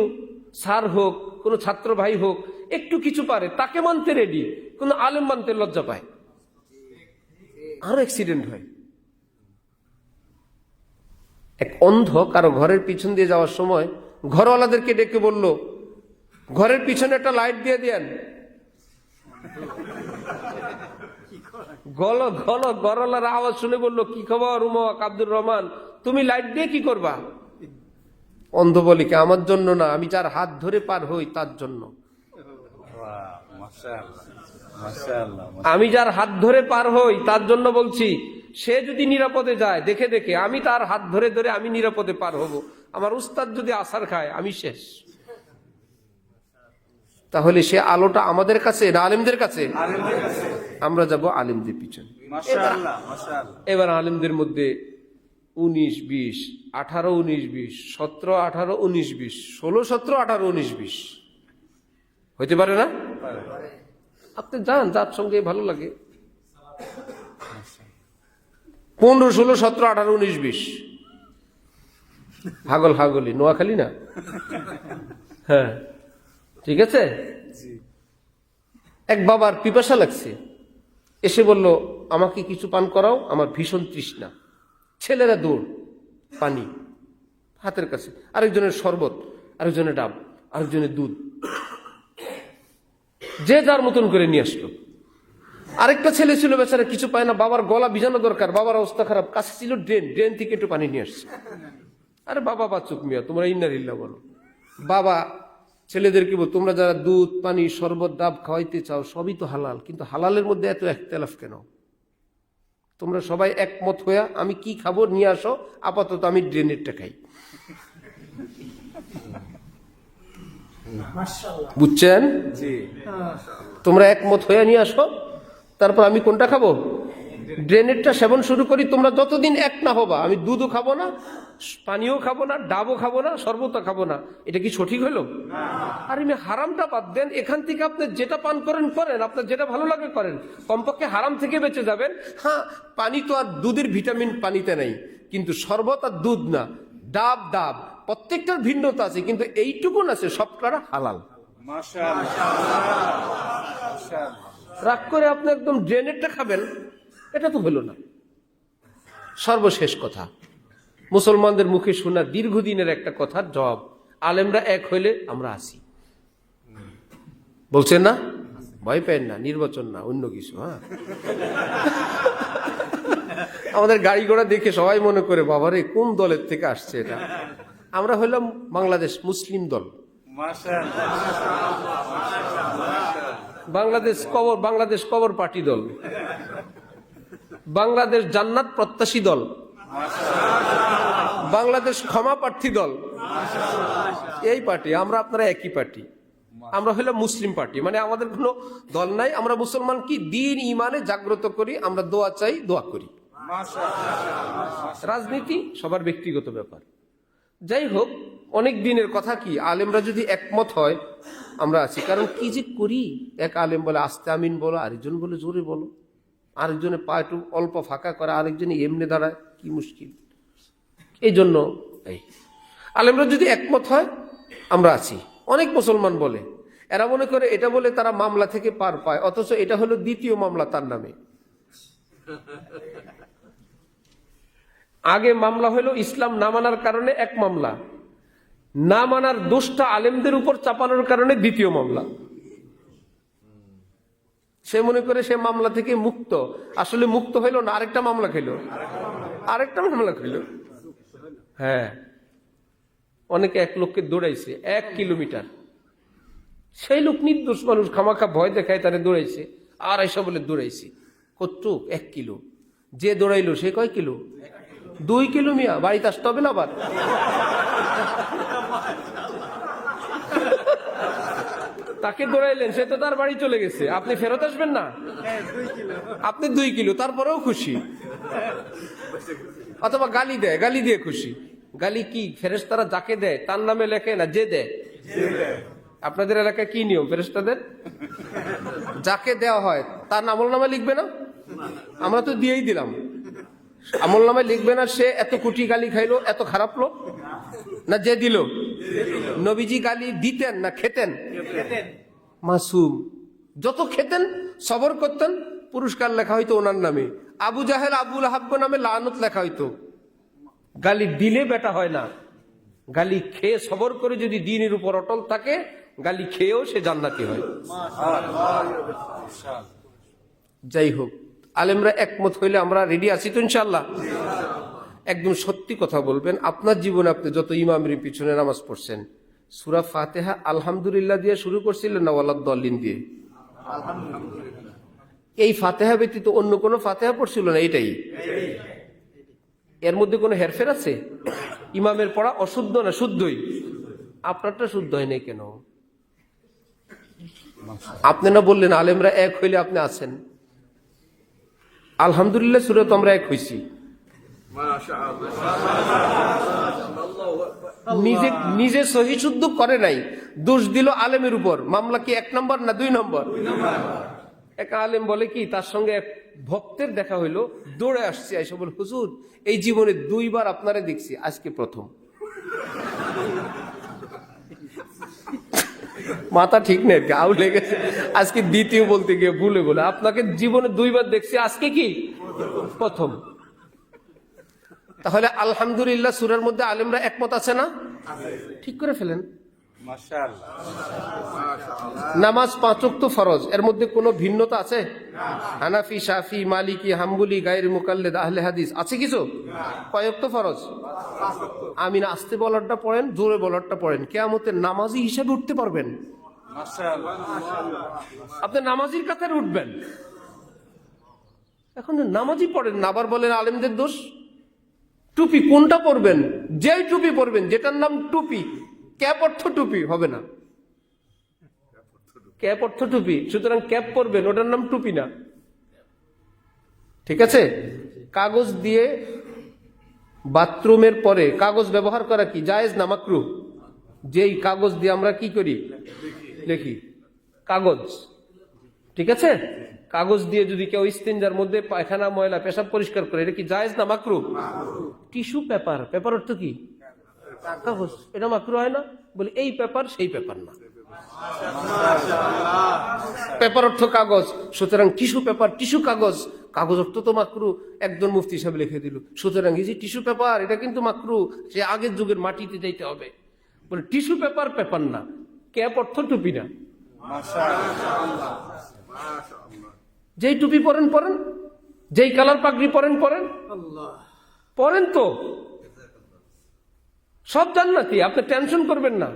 স্যার হোক, কোনো ছাত্র ভাই হোক, একটু কিছু পারে, তাকে মানতে রেডি, কোনো আলেম মানতে লজ্জা পায়। আরো অ্যাক্সিডেন্ট হয়। এক অন্ধ কারো ঘরের পিছন দিয়ে যাওয়ার সময় ঘরওয়ালাদেরকে ডেকে বলল, ঘরের পিছনে একটা লাইট দিয়ে দেন। ঘরওয়ালার আওয়াজ শুনে বললো, কি খবর উমক আব্দুর রহমান, তুমি লাইট দিয়ে কি করবা? অন্ধ বলে, কি আমার জন্য না, আমি যার হাত ধরে পার হই তার জন্য। আমি যার হাত ধরে পার হই তার জন্য বলছি। সে যদি নিরাপদে যায় দেখে দেখে, আমি তার হাত ধরে ধরে আমি নিরাপদে পার হব। আমার উস্তাদ যদি আছাড় খায়, আমি শেষ। তাহলে সে আলোটা আমাদের কাছে না আলেমদের কাছে? আমরা যাব আলেমদের পিছনে। এবার আলেমদের মধ্যে 19, 20, 18, 19, 20, 17, 18, 19, 20, 16, 17, 18, 19, 20 হইতে পারে না? আপনি যান, যার সঙ্গে ভালো লাগে। 15, 16, 17, 18, 19, 20 হাগলি নোয়াখালী না? হ্যাঁ, ঠিক আছে। এক বাবার পিপাসা লাগছে, এসে বলল, আমাকে কিছু পান করাও, আমার ভীষণ তৃষ্ণা। ছেলেরা দৌড়, পানি হাতের কাছে, আরেকজনের শরবত, আরেকজনের ডাব, আরেকজনের দুধ, যে যার মতন করে নিয়ে আসলো। আরেকটা ছেলে ছিল, বেচারা কিছু পায় না, বাবার গলা ভিজানো দরকার, বাবার অবস্থা খারাপ, কাছে ছিল ড্রেন থেকে একটু পানি নিয়ে আসছে। আরে বাবা বাচ্চুক মিয়া, তোমরা ইন্নারিল্লাহ বলো। বাবা ছেলেদেরকে বল, তোমরা যারা দুধ, পানি, শরবত, ডাব খাওয়াইতে চাও, সবই তো হালাল, কিন্তু হালালের মধ্যে এত ইখতিলাফ কেন? তোমরা সবাই একমত হইয়া আমি কি খাবো নিয়ে আসো, আপাতত আমি ড্রেনেরটা খাই। বুঝছেন? তোমরা একমত হইয়া নিয়ে আসো, তারপর আমি কোনটা খাবো? ড্রেনেরটা সেবন শুরু করি। তোমরা যতদিন এক না হবা, আমি দুধও খাবো না, পানিও খাবো না, ডাবও খাবো না, শরবতও খাবো না। এটা কি সঠিক হলো? আর আমি হারামটা বাদ দেন, এখান থেকে আপনি যেটা পান করেন করেন, আপনার যেটা ভালো লাগে করেন, কমপক্ষে হারাম থেকে বেঁচে যাবেন। হ্যাঁ, পানি তো আর দুধের ভিটামিন পানিতে নেই, কিন্তু শরবত আর দুধ না, ডাব প্রত্যেকটার ভিন্নতা আছে, কিন্তু এইটুকুন আছে, সবকটা হালাল। রাগ করে আপনি একদম ড্রেনেরটা খাবেন, এটা তো হলো না। সর্বশেষ কথা, মুসলমানদের মুখে শোনা দীর্ঘদিনের একটা কথার জবাব, আলেমরা এক হইলে আমরা আসি। বলছেন না? ভয় পেন না, নির্বাচন না, অন্য কিছু। হ্যাঁ, আমাদের গাড়ি ঘোড়া দেখে সবাই মনে করে, বাবারে কোন দলের থেকে আসছে এটা। আমরা হইলাম বাংলাদেশ মুসলিম দল। বাংলাদেশ কবর পার্টি দল, বাংলাদেশ জান্নাত প্রত্যাশী দল, বাংলাদেশ ক্ষমা প্রার্থী দল। এই পার্টি আমরা, আপনারা একই পার্টি। আমরা হইলাম মুসলিম পার্টি, মানে আমাদের কোনো দল নাই। আমরা মুসলমান কি দিন ইমানে জাগ্রত করি, আমরা দোয়া চাই, দোয়া করি। রাজনীতি সবার ব্যক্তিগত ব্যাপার। যাই হোক, অনেক দিনের কথা, কি আলেমরা যদি একমত হয় আমরা আছি। কারণ কি যে করি, এক আলেম বলে আস্তে আমিন বলো, আরেকজন বলে জোরে বলো, আরেকজনে পা একটু অল্প ফাঁকা করে, আরেকজনে এমনি দাঁড়ায়, কি মুশকিল। এই জন্য আলেমরা যদি একমত হয় আমরা আছি। অনেক মুসলমান বলে, এরা মনে করে এটা বলে তারা মামলা থেকে পার পায়, অথচ এটা হলো দ্বিতীয় মামলা তার নামে। আগে মামলা হলো ইসলাম না মানার কারণে এক মামলা, না মানার দোষটা আলেমদের উপর চাপানোর কারণে দ্বিতীয় মামলা। সে মনে করে সে মামলা থেকে মুক্ত, আসলে মুক্ত হইল না, আরেকটা মামলা খেলো, আরেকটা মামলা খেলো। হ্যাঁ, অনেকে এক লোককে দৌড়াইছে 1 কিলোমিটার, সেই লোক নির্দোষ মানুষ, খামাখা ভয় দেখায় তারে দৌড়াইছে, আর এসব বলে দৌড়াইছে কতটুক 1 কিলো। যে দৌড়াইলো সে কয় কিলো? 2 কিলো। মিয়া বাড়িতে আসতে হবে না আবার। তাকে দৌড়াইলেন, সে তো তার বাড়ি চলে গেছে, আপনি ফেরত আসবেন না? আপনি 2 কিলো, তারপরেও খুশি। অথবা গালি দেয়, গালি দিয়ে খুশি। গালি কি ফেরেশতারা যাকে দেয় তার নামে লেখে না যে দেয়? আপনাদের এলাকায় কি নিয়ম ফেরেশতাদের? যাকে দেওয়া হয় তার আমল নামে লিখবে না? আমরা তো দিয়েই দিলাম, আমল নামে লিখবে না সে এত কোটি গালি খাইলো, এত খারাপ লোক? না যে দিল? নবীজি গালি দিতেন না খেতেন? মাসুম, যত খেতেন সবর করতেন, পুরস্কার লেখা হইতো ওনার নামে। আবু জাহেল আবুল হাব্ব নামে লানত লেখা হইতো। গালি দিলে বেটা হয় না, গালি খেয়ে সবর করে যদি দ্বীনের উপর অটল থাকে, গালি খেয়েও সে জান্নাতি হয়। যাই হোক, আলেমরা একমত হইলে আমরা রেডি আছি তো ইনশাআল্লাহ। একদম সত্যি কথা বলবেন, আপনার জীবনে আপনি যত ইমামের পিছনে নামাজ পড়ছেন, সূরা ফাতিহা আলহামদুলিল্লাহ দিয়ে শুরু করছিলেন না ওয়ালাদ-দাল্লিন দিয়ে? এই ফাতিহা ব্যতীত অন্য কোনো ফাতিহা পড়ছিল না, এটাই। এর মধ্যে কোনো হেরফের আছে? ইমামের পড়া অশুদ্ধ না শুদ্ধই? আপনারটা শুদ্ধ হয় নাই কেন? আপনি না বললেন আলেমরা এক হইলে আপনি আছেন? আলহামদুলিল্লাহ সূরা তো আমরা এক হইছি। নিজে সহি শুদ্ধ করে নাই, দোষ দিল আলেমের উপর। মামলা কি 1 নম্বর না 2 নম্বর? এক আলেম বলে কি, তার সঙ্গে এক ভক্তের দেখা হইলো, দৌড়ে আসছে, এসে বলে হুজুর এই জীবনে 2 বার আপনারে দেখছি, আজকে প্রথম। মাথা ঠিক নেই, গাও লেগেছে, আজকে দ্বিতীয় বলতে গিয়ে ভুলে বলে, আপনাকে জীবনে 2 বার দেখছি, আজকে কি প্রথম। তাহলে আলহামদুলিল্লাহ সূরার মধ্যে আলেমরা একমত আছে না? ঠিক করে ফেলেন। নামাজ 5 ওয়াক্ত ফরজ, এর মধ্যে কোনো ভিন্নতা আছে? হানাফি, শাফি, মালিকি, হাম্বলি, গায়র মুকাল্লিদ, আহলে হাদিস আছে কিছু? কয় ওয়াক্ত ফরজ? আমিন আস্তে বলারটা পড়েন, জোরে বলারটা পড়েন, কিয়ামতের নামাজি হিসেবে উঠতে পারবেন। আপনি নামাজির কাতারে উঠবেন। এখন নামাজি পড়েন না, আবার বলেন আলেমদের দোষ। টুপি কোনটা পরবেন? যেই টুপি পরবেন, যেটার নাম টুপি, ক্যাপ অর্থ টুপি হবে না, ক্যাপ অর্থ টুপি, সুতরাং ক্যাপ পরবেন, ওটার নাম টুপি না। ঠিক আছে? কাগজ দিয়ে বাথরুমের পরে কাগজ ব্যবহার করা কি জায়েজ না মাকরুহ? যেই কাগজ দিয়ে আমরা কি করি, লিখি, কাগজ। ঠিক আছে? কাগজ দিয়ে যদি কেউ ইস্তিনজার মধ্যে পায়খানা, ময়লা, পেশাব পরিষ্কার করে, এটা কি জায়েজ না মাকরুহ? টিস্যু পেপার, পেপার অর্থ কি? কাগজ, এটা মাকরুহ হয় না? বলে এই পেপার সেই পেপার না, পেপার অর্থ কাগজ, সুতরাং টিস্যু পেপার, টিস্যু কাগজ, কাগজ অর্থ তো মাকরুহ। একজন মুফতি সাহেব লিখে দিল, সুতরাং এই যে টিস্যু পেপার, এটা কিন্তু মাকরুহ, সে আগের যুগের মাটিতে যাইতে হবে। বলে টিস্যু পেপার পেপার না, ক্যাপ অর্থ টুপি না। যেই টুপি পরেন পরেন, যেই কালার পাগড়ি পরেন পরেন, পরেন তো সব জান্নাতি, আপনি টেনশন করবেন না।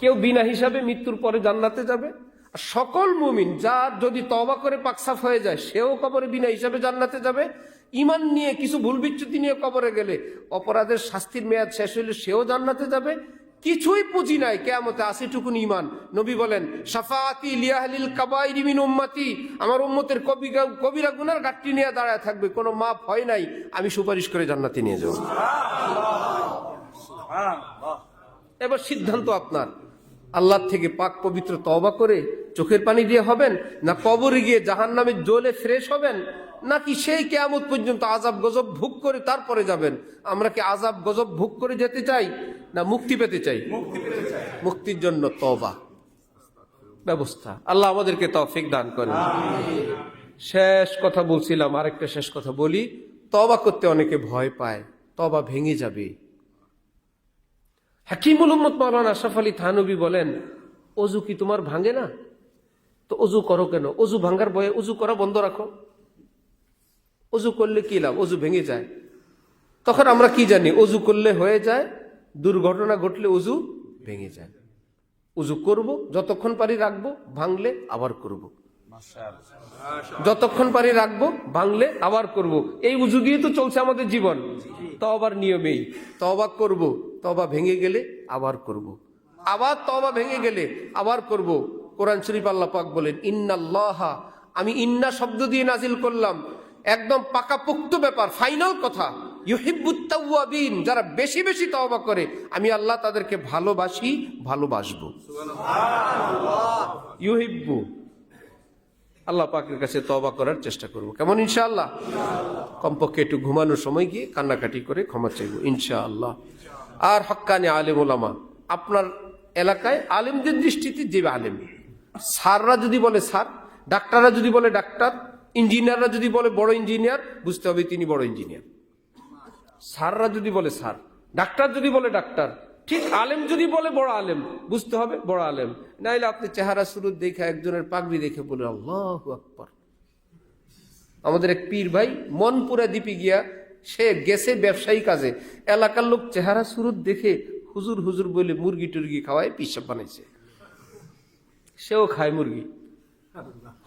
কেউ বিনা হিসাবে মৃত্যুর পরে জান্নাতে যাবে, আর সকল মুমিন যার যদি তওবা করে পাকসাফ হয়ে যায়, সেও কবরে বিনা হিসাবে জান্নাতে যাবে। ঈমান নিয়ে কিছু ভুল বিচ্যুতি নিয়ে কবরে গেলে, অপরাধের শাস্তির মেয়াদ শেষ হইলে সেও জান্নাতে যাবে। কিছুই পুঁজি নাই, কিয়ামতে 80টুকুন ঈমান। নবী বলেন, শাফাআতি লিআহলিল কাবাইরি মিন উম্মতি, আমার উম্মতের কবিরা গুনার গাঁটটি নিয়ে দাঁড়ায় থাকবে, কোনো মাপ হয় নাই, আমি সুপারিশ করে জান্নাতে নিয়ে যাব। এবার সিদ্ধান্ত আপনার। আল্লাহ থেকে পাক পবিত্র তওবা করে চোখের পানি দিয়ে হবেন, না কবরে গিয়ে জাহান্নামের জ্বলে ফ্রেশ হবেন, নাকি সেই কিয়ামত পর্যন্ত আযাব গজব ভোগ করে তারপরে যাবেন? আমরা কি আযাব গজব ভোগ করে যেতে চাই, না মুক্তি পেতে চাই? মুক্তির জন্য তওবা ব্যবস্থা। আল্লাহ আমাদেরকে তৌফিক দান করেন। শেষ কথা বলছিলাম, আরেকটা শেষ কথা বলি। তওবা করতে অনেকে ভয় পায়, তওবা ভেঙে যাবে। হাকিমুল উম্মত মাওলানা আশরাফ আলী থানভী বলেন, অজু কি তোমার ভাঙে না? তো অজু করো কেন? অজু ভাঙার ভয়ে অজু করা বন্ধ রাখো। অজু করলে কি লাভ? অজু ভেঙে যায়। তখন আমরা কি জানি? অজু করলে হয়ে যায়, দুর্ঘটনা ঘটলে অজু ভেঙে যায়। অজু করব, যতক্ষণ পারি রাখবো, ভাঙলে আবার করব। যতক্ষণ পারি রাখবো, ভাঙলে আবার করব। এই উজু দিয়ে তো চলছে আমাদের জীবন। তওবার নিয়মেই তওবা করব, তওবা ভেঙে গেলে আবার করব, আবার তওবা ভেঙে গেলে আবার করব। কোরআন শরীফ আল্লাহ পাক বলেন, ইন্নাল্লাহা, আমি ইন্না শব্দ দিয়ে নাজিল করলাম, একদম পাকাপোক্ত ব্যাপার, ফাইনাল কথা। ইউহিব্বুত তাওয়াবিন, যারা বেশি বেশি তওবা করে আমি আল্লাহ তাদেরকে ভালোবাসি, ভালোবাসবো। ইউহিব্বু, আল্লাহ পাকের কাছে তওবা করার চেষ্টা করব। কেমন? ইনশাআল্লাহ। কমপক্ষে একটু ঘুমানোর সময় গিয়ে কান্নাকাটি করে ক্ষমা চাইব ইনশাআল্লাহ। আর হক্কানি আলেম ওলামা, আপনার এলাকায় আলেমদের দৃষ্টিতে যে আলেম, স্যাররা যদি বলে স্যার, ডাক্তাররা যদি বলে ডাক্তার, ইঞ্জিনিয়াররা যদি বলে বড় ইঞ্জিনিয়ার, বুঝতে হবে তিনি বড় ইঞ্জিনিয়ার। স্যাররা যদি বলে স্যার, ডাক্তার যদি বলে ডাক্তার, ঠিক আলেম যদি বলে বড় আলেম, বুঝতে হবে বড় আলেম। নাইলে আপনি চেহারা সুরত দেখে, একজনের পাগড়ি দেখে বলে আল্লাহু আকবার। আমাদের এক পীর ভাই মনপুরা দ্বীপে গিয়া, সে গেছে ব্যবসায়ী কাজে, এলাকার লোক চেহারা সুরত দেখে হুজুর হুজুর বলে মুরগি টুরগি খাওয়ায় পিসাব বানাইছে। সেও খায় মুরগি।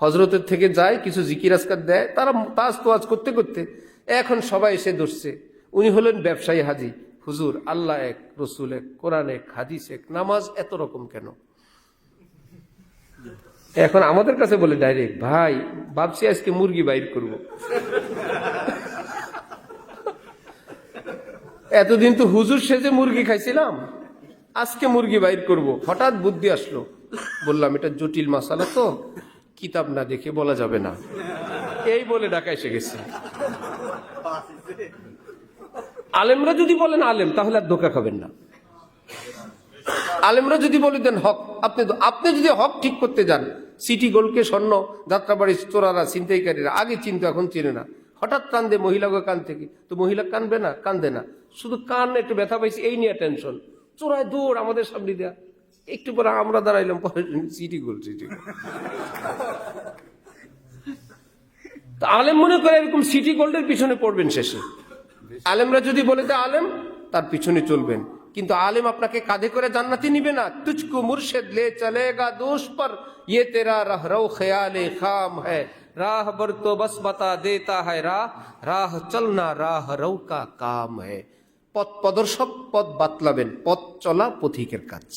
হজরতের থেকে যায়, কিছু জিকির আজকার দেয়, তারা তাজ তোয়াজ করতে করতে এখন সবাই এসে ধরছে। উনি হলেন ব্যবসায়ী হাজি। হুজুর, আল্লাহ এক, রসুল এক, কোরআন এক, হাদিস এক, নামাজ এত রকম কেন? এখন আমাদের কাছে বলে ডাইরেক্ট, ভাই ভাবছি আজকে মুরগি বাইর করব। এতদিন তো হুজুর সেজে মুরগি খাইছিলাম, আজকে মুরগি বাইর করব। হঠাৎ বুদ্ধি আসলো, বললাম এটা জটিল মাসালা তো, কিতাব না দেখে বলা যাবে না। এই বলে ঢাকা এসে গেছে। আলেমরা যদি বলেন আলেম, তাহলে আর ধোঁকা খাবেন না। আলেমরা যদি বলে দেন হক, আপনি যদি হক ঠিক করতে যান, সিটি গোল্ডকে স্বর্ণ, যাত্রাবাড়ি চোরারা, ছিনতাইকারীরা আগে চিনতো, এখন চিনে না। হঠাৎ কান্দে মহিলাকে কান থেকে, তো মহিলা কানবে না? কান্দে না, শুধু কান একটু ব্যথা পাইছে এই নিয়ে টেনশন। চোরায় দৌড় আমাদের সামনে দেয়া, একটু পরে আমরা দাঁড়াইলাম, পরে সিটি গোল্ড, সিটি গোল্ড। আলেম মনে করে এরকম সিটি গোল্ডের পিছনে পড়বেন শেষে। আলেমরা যদি বলে দেয় আলেম, তার পিছনে চলবেন। কিন্তু আলেম আপনাকে কাঁধে করে জান্নাতে নিবে না। তুঝকো মুর্শিদ লে চলেগা দোষ পর, ये तेरा रहरो ख्याले खाम है, राह बर तो बस बता देता है राह, राह चलना राह रौ का काम है। পথ প্রদর্শক পথ বাতলাবেন, পথ চলা পথিকের কাজ।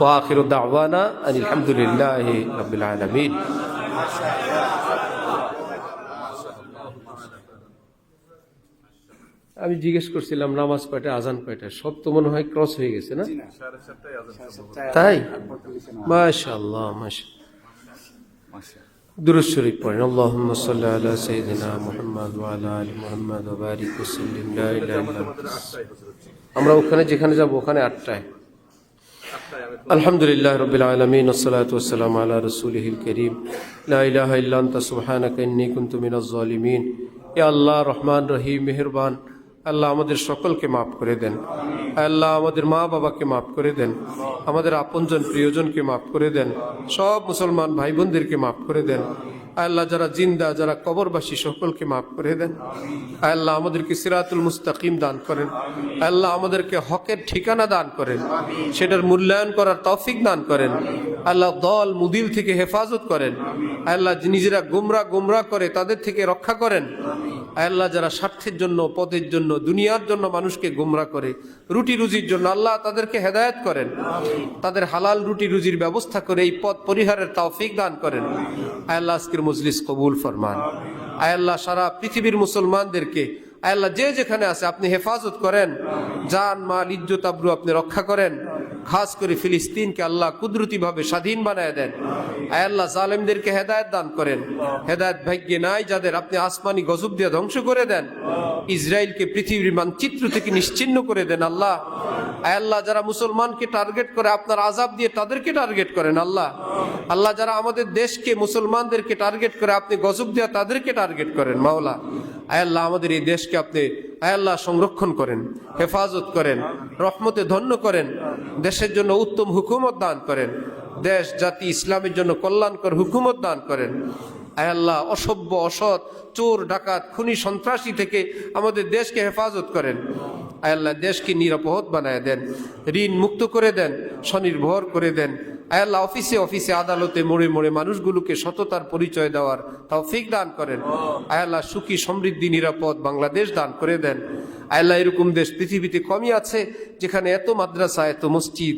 ওয়া আখিরু দাওয়ানা আলহামদুলিল্লাহি রাব্বিল আলামিন। আমি জিজ্ঞেস করছিলাম নামাজ কয়টা, আজান কয়টা? সব তো মনে হয় ক্রস হয়ে গেছে না? তাই? মাশাআল্লাহ, মাশাআল্লাহ। দুরূদ শরীফ পড়েন। আল্লাহুম্মা সাল্লি আলা সাইয়্যিদিনা মুহাম্মদ ওয়া আলা আলি মুহাম্মদ ওয়া বারিক ওয়া সাল্লিম। লা ইলাহা ইল্লাল্লাহ। আমরা ওখানে যেখানে যাব ওখানে 8টায়। আলহামদুলিল্লাহ রাব্বিল আলামিন, ওয়াসসালাতু ওয়াসসালামু আলা রাসূলিহিল কারীম। লা ইলাহা ইল্লা আনতা সুবহানাকা ইন্নী কুনতু মিনাজ জালিমিন। ইয়া আল্লাহ রহমান রহিম মেহেরবান, আল্লাহ আমাদের সকলকে মাফ করে দেন। আল্লাহ আমাদের মা বাবাকে মাফ করে দেন, আমাদের আপনজন প্রিয়জনকে মাফ করে দেন, সব মুসলমান ভাই বোনদেরকে মাফ করে দেন। আল্লাহ যারা জিন্দা, যারা কবরবাসী, সকলকে মাফ করে দেন। আল্লাহ আমাদেরকে সিরাতুল মুস্তাকিম দান করেন। আল্লাহ আমাদেরকে হকের ঠিকানা দান করেন, সেটার মূল্যায়ন করার তৌফিক দান করেন। আল্লাহ দল মুদিল থেকে হেফাজত করেন। আল্লাহ নিজেরা গুমরা করে তাদের থেকে রক্ষা করেন। আল্লাহ যারা স্বার্থের জন্য, পদের জন্য, দুনিয়ার জন্য মানুষকে গুমরা করে, রুটি রুজির জন্য, আল্লাহ তাদেরকে হেদায়েত করেন। তাদের হালাল রুটি রুজির ব্যবস্থা করে এই পথ পরিহারের তৌফিক দান করেন। আল্লাহ আজকের মজলিস কবুল ফরমান। আল্লাহ সারা পৃথিবীর মুসলমানদেরকে আল্লাহ যে যেখানে আছে আপনি হেফাজত করেন, জান মাল ইজ্জত আবরু আপনি রক্ষা করেন। খাস করে ফিলিস্তিনকে আল্লাহ কুদরতিভাবে স্বাধীন বানায় দেন। আয় আল্লাহ জালেমদেরকে হেদায়েত দান করেন, হেদায়েত ভাগ্যে নাই যাদের আপনি আসমানি গজব দিয়ে ধ্বংস করে দেন। ইসরায়েলকে পৃথিবীর মানচিত্র থেকে নিশ্চিহ্ন করে দেন আল্লাহ। আয় আল্লাহ যারা মুসলমানকে টার্গেট করে আপনার আযাব দিয়ে তাদেরকে টার্গেট করেন আল্লাহ। আল্লাহ যারা আমাদের দেশকে মুসলমানদেরকে টার্গেট করে আপনি গজব দিয়ে তাদেরকে টার্গেট করেন মাওলা। আয় আল্লাহ আমাদের এই দেশকে আপনি আয় আল্লাহ সংরক্ষণ করেন, হেফাজত করেন, রহমতে ধন্য করেন, দেশের জন্য উত্তম হুকুমত দান করেন, দেশ জাতি ইসলামের জন্য কল্যাণকর হুকুমত দান করেন। আয় আল্লাহ অসভ্য অসৎ চোর ডাকাত খুনি সন্ত্রাসী থেকে আমাদের দেশকে হেফাজত করেন। আয় আল্লাহ দেশকে নিরাপদ বানায় দেন, ঋণ মুক্ত করে দেন, স্বনির্ভর করে দেন। আয় আল্লাহ অফিসে অফিসে আদালতে মোড়ে মোড়ে মানুষগুলোকে সততার পরিচয় দেওয়ার তৌফিক দান করেন। আয় আল্লাহ সুখী সমৃদ্ধি নিরাপদ বাংলাদেশ দান করে দেন। আয় আল্লাহ এরকম দেশ পৃথিবীতে কমই আছে যেখানে এত মাদ্রাসা, এত মসজিদ,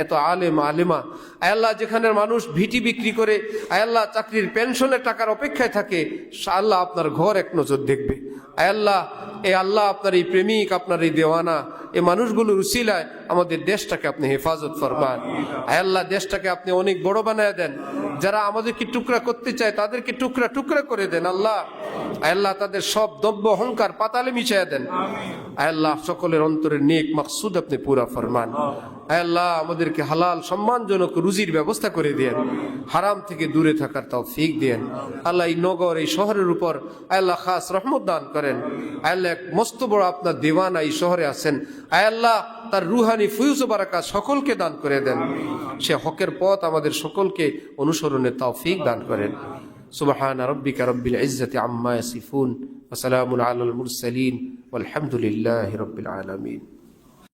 এত আলেম আলেমা। আয় আল্লাহ যেখানে মানুষ ভিটি বিক্রি করে আয় আল্লাহ চাকরির পেনশনের টাকার অপেক্ষায় থাকে, আল্লাহ আপনার ঘর এক নজর দেখবে। আয় আল্লাহ আল্লাহ আপনার এই প্রেমিক, আপনার এই দেওয়ানা, এই মানুষগুলোর উসিলায় আমাদের দেশটাকে আপনি হেফাজত ফরমান। আয় আল্লাহ দেশটাকে আপনি অনেক বড় বানায় দেন। যারা আমাদেরকে টুকরা করতে চায় তাদেরকে টুকরা টুকরা করে দেন আল্লাহ। আয় আল্লাহ তাদের সব দব্য অহংকার পাতালে মিশিয়ে দেন। আয় আল্লাহ সকলের অন্তরের নেক মাকসুদ আপনি পুরা ফরমান। আয় আল্লাহ আমাদেরকে হালাল সম্মানজনক রুজির ব্যবস্থা করে দেন, হারাম থেকে দূরে থাকার তৌফিক দেন। আল্লাহ এই নগর, এই শহরের উপর আয় আল্লাহ খাস রহমত দান করেন। আয় আল্লাহ এক মস্ত বড় আপনার দেওয়ানা এই শহরে আছেন। আয় আল্লাহ তার রুহানি ফুয়ুজ বারাকাত সকলকে দান করে দেন। সে হকের পথ আমাদের সকলকে অনুসরণের তৌফিক দান করেন। সুবহান রাব্বিকা রাব্বিল ইজ্জাতি আম্মা ইয়াসিফুন ওয়া সালামুন আলাল মুরসালিন ওয়ালহামদুলিল্লাহি রাব্বিল আলামিন।